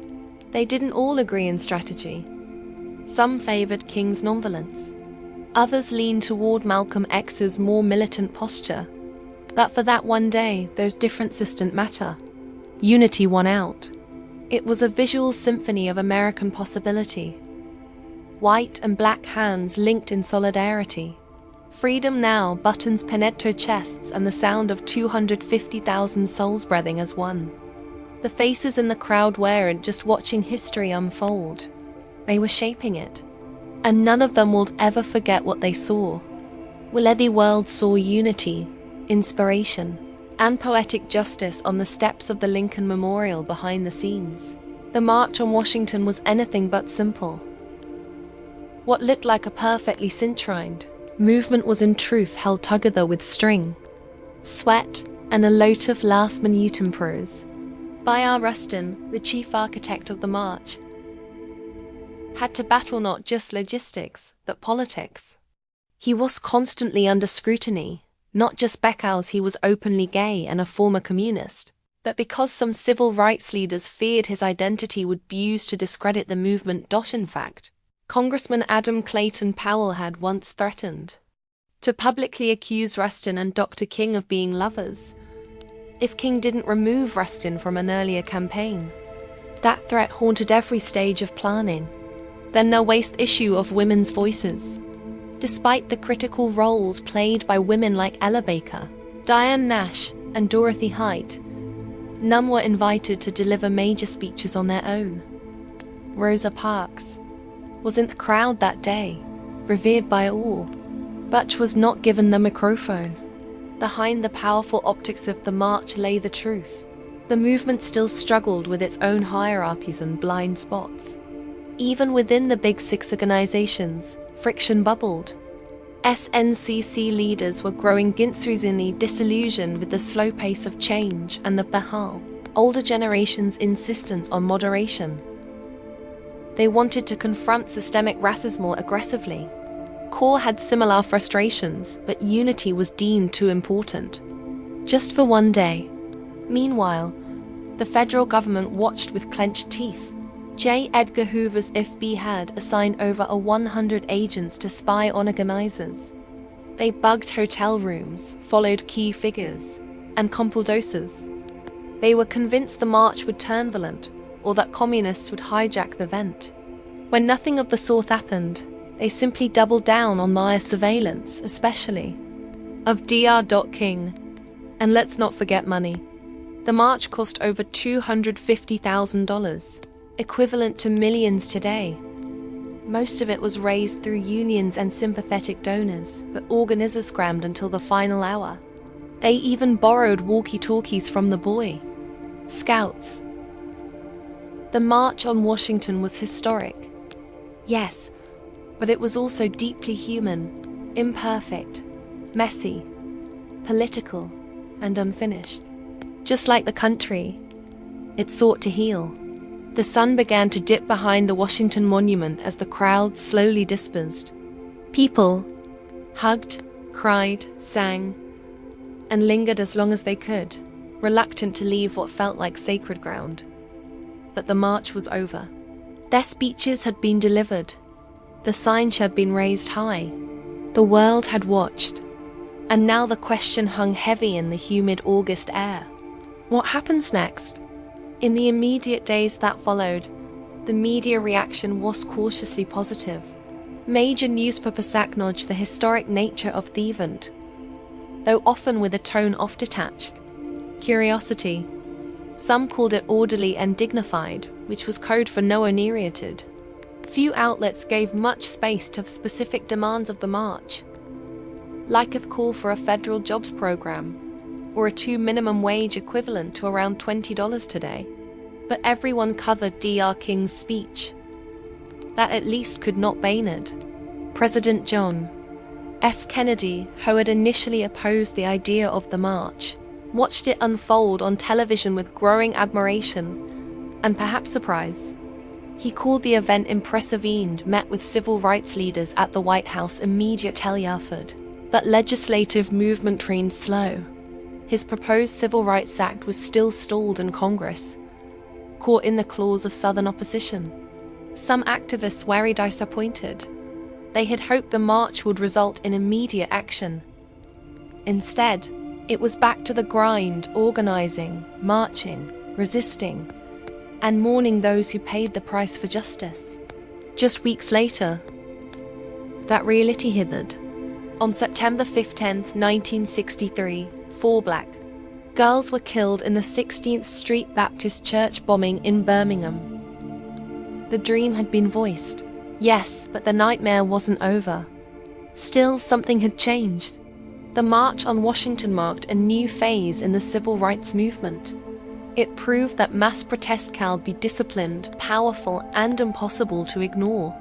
They didn't all agree in strategy. Some favored King's nonviolence. Others leaned toward Malcolm X's more militant posture. But for that one day, those differences didn't matter. Unity won out. It was a visual symphony of American possibility. White and black hands linked in solidarity. Freedom now buttons penetrate chests and the sound of 250,000 souls breathing as one. The faces in the crowd weren't just watching history unfold. They were shaping it. And none of them will ever forget what they saw. The world saw unity, inspiration, and poetic justice on the steps of the Lincoln Memorial behind the scenes. The March on Washington was anything but simple. What looked like a perfectly synchronized movement was in truth held together with string, sweat, and a lot of last-minute prose. B.R. Rustin, the chief architect of the march, had to battle not just logistics, but politics. He was constantly under scrutiny, not just because he was openly gay and a former communist, but because some civil rights leaders feared his identity would be used to discredit the movement. In fact, Congressman Adam Clayton Powell had once threatened to publicly accuse Rustin and Dr. King of being lovers if King didn't remove Rustin from an earlier campaign. That threat haunted every stage of planning. Then no waste issue of women's voices. Despite the critical roles played by women like Ella Baker, Diane Nash, and Dorothy Height, none were invited to deliver major speeches on their own. Rosa Parks was in the crowd that day, revered by all, but was not given the microphone. Behind the powerful optics of the march lay the truth. The movement still struggled with its own hierarchies and blind spots. Even within the Big Six organizations, friction bubbled. SNCC leaders were growing increasingly disillusioned with the slow pace of change and the older generation's insistence on moderation. They wanted to confront systemic racism more aggressively. CORE had similar frustrations, but unity was deemed too important. Just for one day. Meanwhile, the federal government watched with clenched teeth. J. Edgar Hoover's FBI had assigned over 100 agents to spy on organizers. They bugged hotel rooms, followed key figures, and compiled doses. They were convinced the march would turn violent, or that communists would hijack the event. When nothing of the sort happened, they simply doubled down on their surveillance, especially of Dr. King. And let's not forget money. The march cost over $250,000. Equivalent to millions today. Most of it was raised through unions and sympathetic donors, but organizers scrammed until the final hour. They even borrowed walkie-talkies from the Boy Scouts. The March on Washington was historic. Yes, but it was also deeply human, imperfect, messy, political, and unfinished. Just like the country, it sought to heal. The sun began to dip behind the Washington Monument as the crowd slowly dispersed. People hugged, cried, sang, and lingered as long as they could, reluctant to leave what felt like sacred ground. But the march was over. Their speeches had been delivered. The signs had been raised high. The world had watched. And now the question hung heavy in the humid August air. What happens next? In the immediate days that followed, the media reaction was cautiously positive. Major newspapers acknowledged the historic nature of the event, though often with a tone of detached curiosity. Some called it orderly and dignified, which was code for no inebriated. Few outlets gave much space to specific demands of the march, like a call for a federal jobs program, or a $2 minimum wage equivalent to around $20 today. But everyone covered Dr. King's speech. That at least could not Baynard. President John F. Kennedy, who had initially opposed the idea of the march, watched it unfold on television with growing admiration and perhaps surprise. He called the event impressive and met with civil rights leaders at the White House immediately afterward. But legislative movement trained slow. His proposed Civil Rights Act was still stalled in Congress, caught in the claws of Southern opposition. Some activists were disappointed. They had hoped the march would result in immediate action. Instead, it was back to the grind, organizing, marching, resisting, and mourning those who paid the price for justice. Just weeks later, that reality hit. On September 15, 1963, 4 black girls were killed in the 16th Street Baptist Church bombing in Birmingham. The dream had been voiced, yes, but the nightmare wasn't over. Still, something had changed. The March on Washington marked a new phase in the civil rights movement. It proved that mass protest can be disciplined, powerful, and impossible to ignore.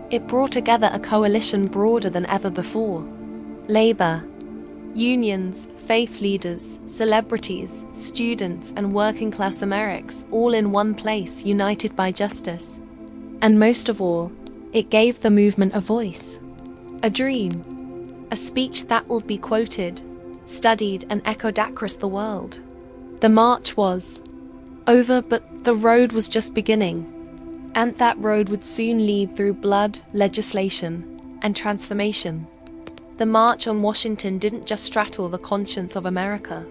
It brought together a coalition broader than ever before. Labor, unions, faith leaders, celebrities, students, and working-class Americans all in one place, united by justice. And most of all, it gave the movement a voice, a dream, a speech that would be quoted, studied, and echoed across the world. The march was over, but the road was just beginning. And that road would soon lead through blood, legislation, and transformation. The March on Washington didn't just straddle the conscience of America.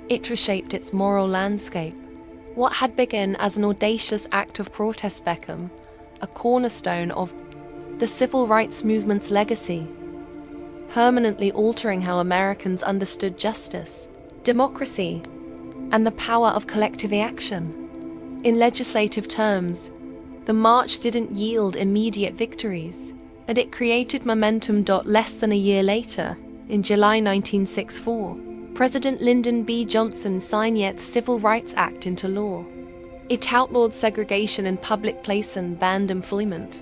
It reshaped its moral landscape. What had begun as an audacious act of protest became a cornerstone of the civil rights movement's legacy, permanently altering how Americans understood justice, democracy, and the power of collective action. In legislative terms, the march didn't yield immediate victories, but it created momentum. Less than a year later, in July 1964, President Lyndon B. Johnson signed the Civil Rights Act into law. It outlawed segregation in public places and banned employment.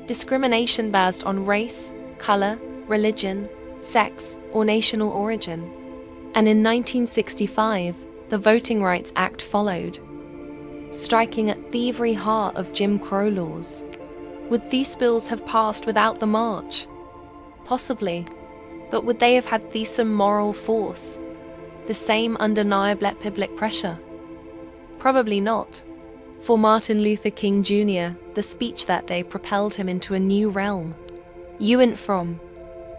Discrimination based on race, color, religion, sex, or national origin. And in 1965, the Voting Rights Act followed, striking at the very heart of Jim Crow laws. Would these bills have passed without the march? Possibly, but would they have had the same moral force, the same undeniable public pressure? Probably not. For Martin Luther King Jr., the speech that day propelled him into a new realm. You went from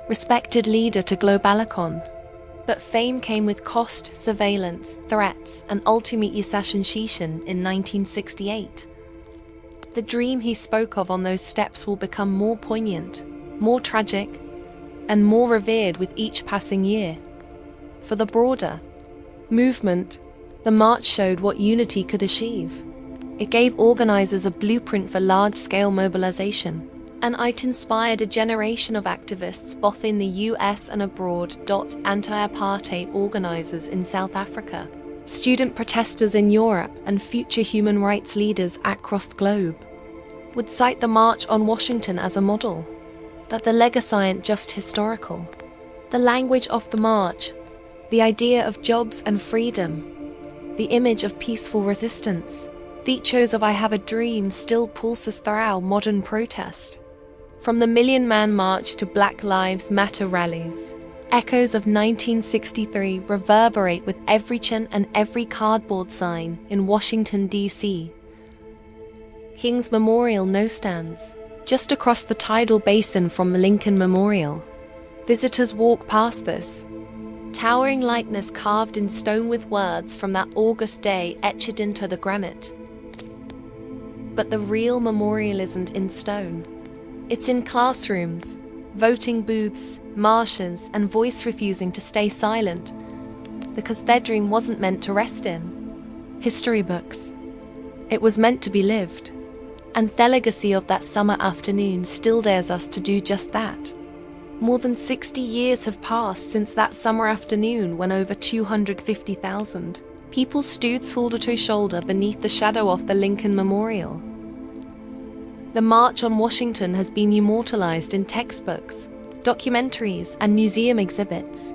respected leader to global icon. But fame came with cost, surveillance, threats, and ultimate assassination in 1968. The dream he spoke of on those steps will become more poignant, more tragic, and more revered with each passing year. For the broader movement, the march showed what unity could achieve. It gave organizers a blueprint for large-scale mobilization, and it inspired a generation of activists both in the US and abroad. Anti-apartheid organizers in South Africa, student protesters in Europe, and future human rights leaders across the globe would cite the March on Washington as a model. But the legacy ain't just historical. The language of the march, the idea of jobs and freedom, the image of peaceful resistance, the echoes of I have a dream still pulses throughout modern protest. From the Million Man March to Black Lives Matter rallies, echoes of 1963 reverberate with every chant and every cardboard sign in Washington, D.C. King's Memorial now stands just across the tidal basin from the Lincoln Memorial. Visitors walk past this towering likeness carved in stone with words from that August day etched into the granite. But the real memorial isn't in stone. It's in classrooms, voting booths, marshes, and voice refusing to stay silent because their dream wasn't meant to rest in history books. It was meant to be lived. And the legacy of that summer afternoon still dares us to do just that. More than 60 years have passed since that summer afternoon when over 250,000 people stood shoulder to shoulder beneath the shadow of the Lincoln Memorial. The March on Washington has been immortalized in textbooks, documentaries, and museum exhibits.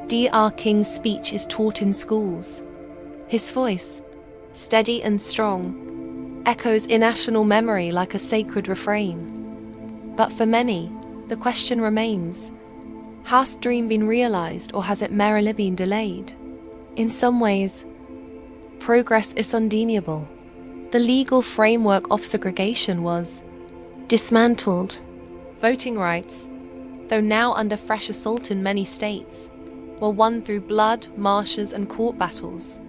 Dr. King's speech is taught in schools. His voice, steady and strong, echoes in national memory like a sacred refrain. But for many, the question remains, has the dream been realized or has it merely been delayed? In some ways, progress is undeniable. The legal framework of segregation was dismantled. Voting rights, though now under fresh assault in many states, were won through blood, marches, and court battles.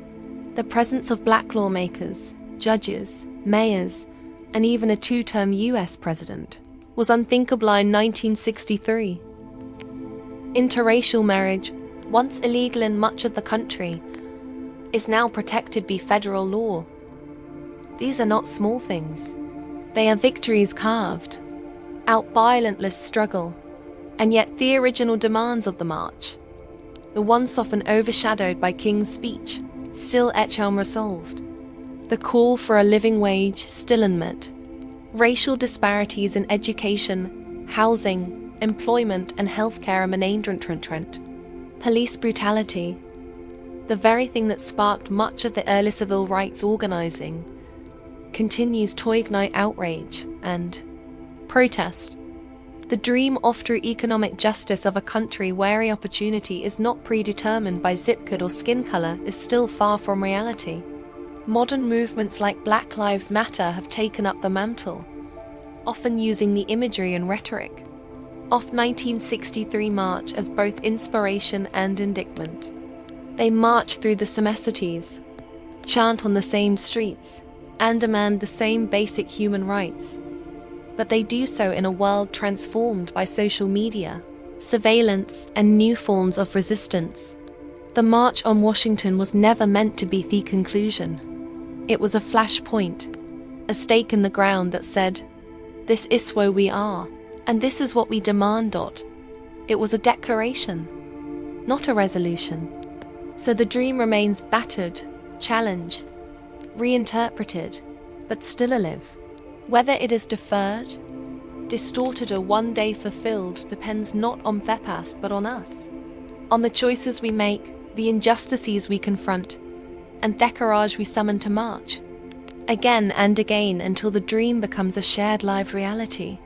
The presence of black lawmakers, judges, mayors, and even a two-term US president, was unthinkable in 1963. Interracial marriage, once illegal in much of the country, is now protected by federal law. These are not small things. They are victories carved out by relentless struggle, and yet the original demands of the march, the ones often overshadowed by King's speech, still etch unresolved. The call for a living wage still unmet. Racial disparities in education, housing, employment, and healthcare remain entrenched. Police brutality, the very thing that sparked much of the early civil rights organizing, continues to ignite outrage and protest. The dream of true economic justice of a country where opportunity is not predetermined by zip code or skin color is still far from reality. Modern movements like Black Lives Matter have taken up the mantle, often using the imagery and rhetoric of 1963 march as both inspiration and indictment. They march through the semicities, chant on the same streets, and demand the same basic human rights. But they do so in a world transformed by social media, surveillance, and new forms of resistance. The March on Washington was never meant to be the conclusion. It was a flashpoint, a stake in the ground that said, "This is where we are, and this is what we demand." It was a declaration, not a resolution. So the dream remains battered, challenged, reinterpreted, but still alive. Whether it is deferred, distorted, or one day fulfilled depends not on the past but on us, on the choices we make, the injustices we confront, and the courage we summon to march again and again until the dream becomes a shared live reality.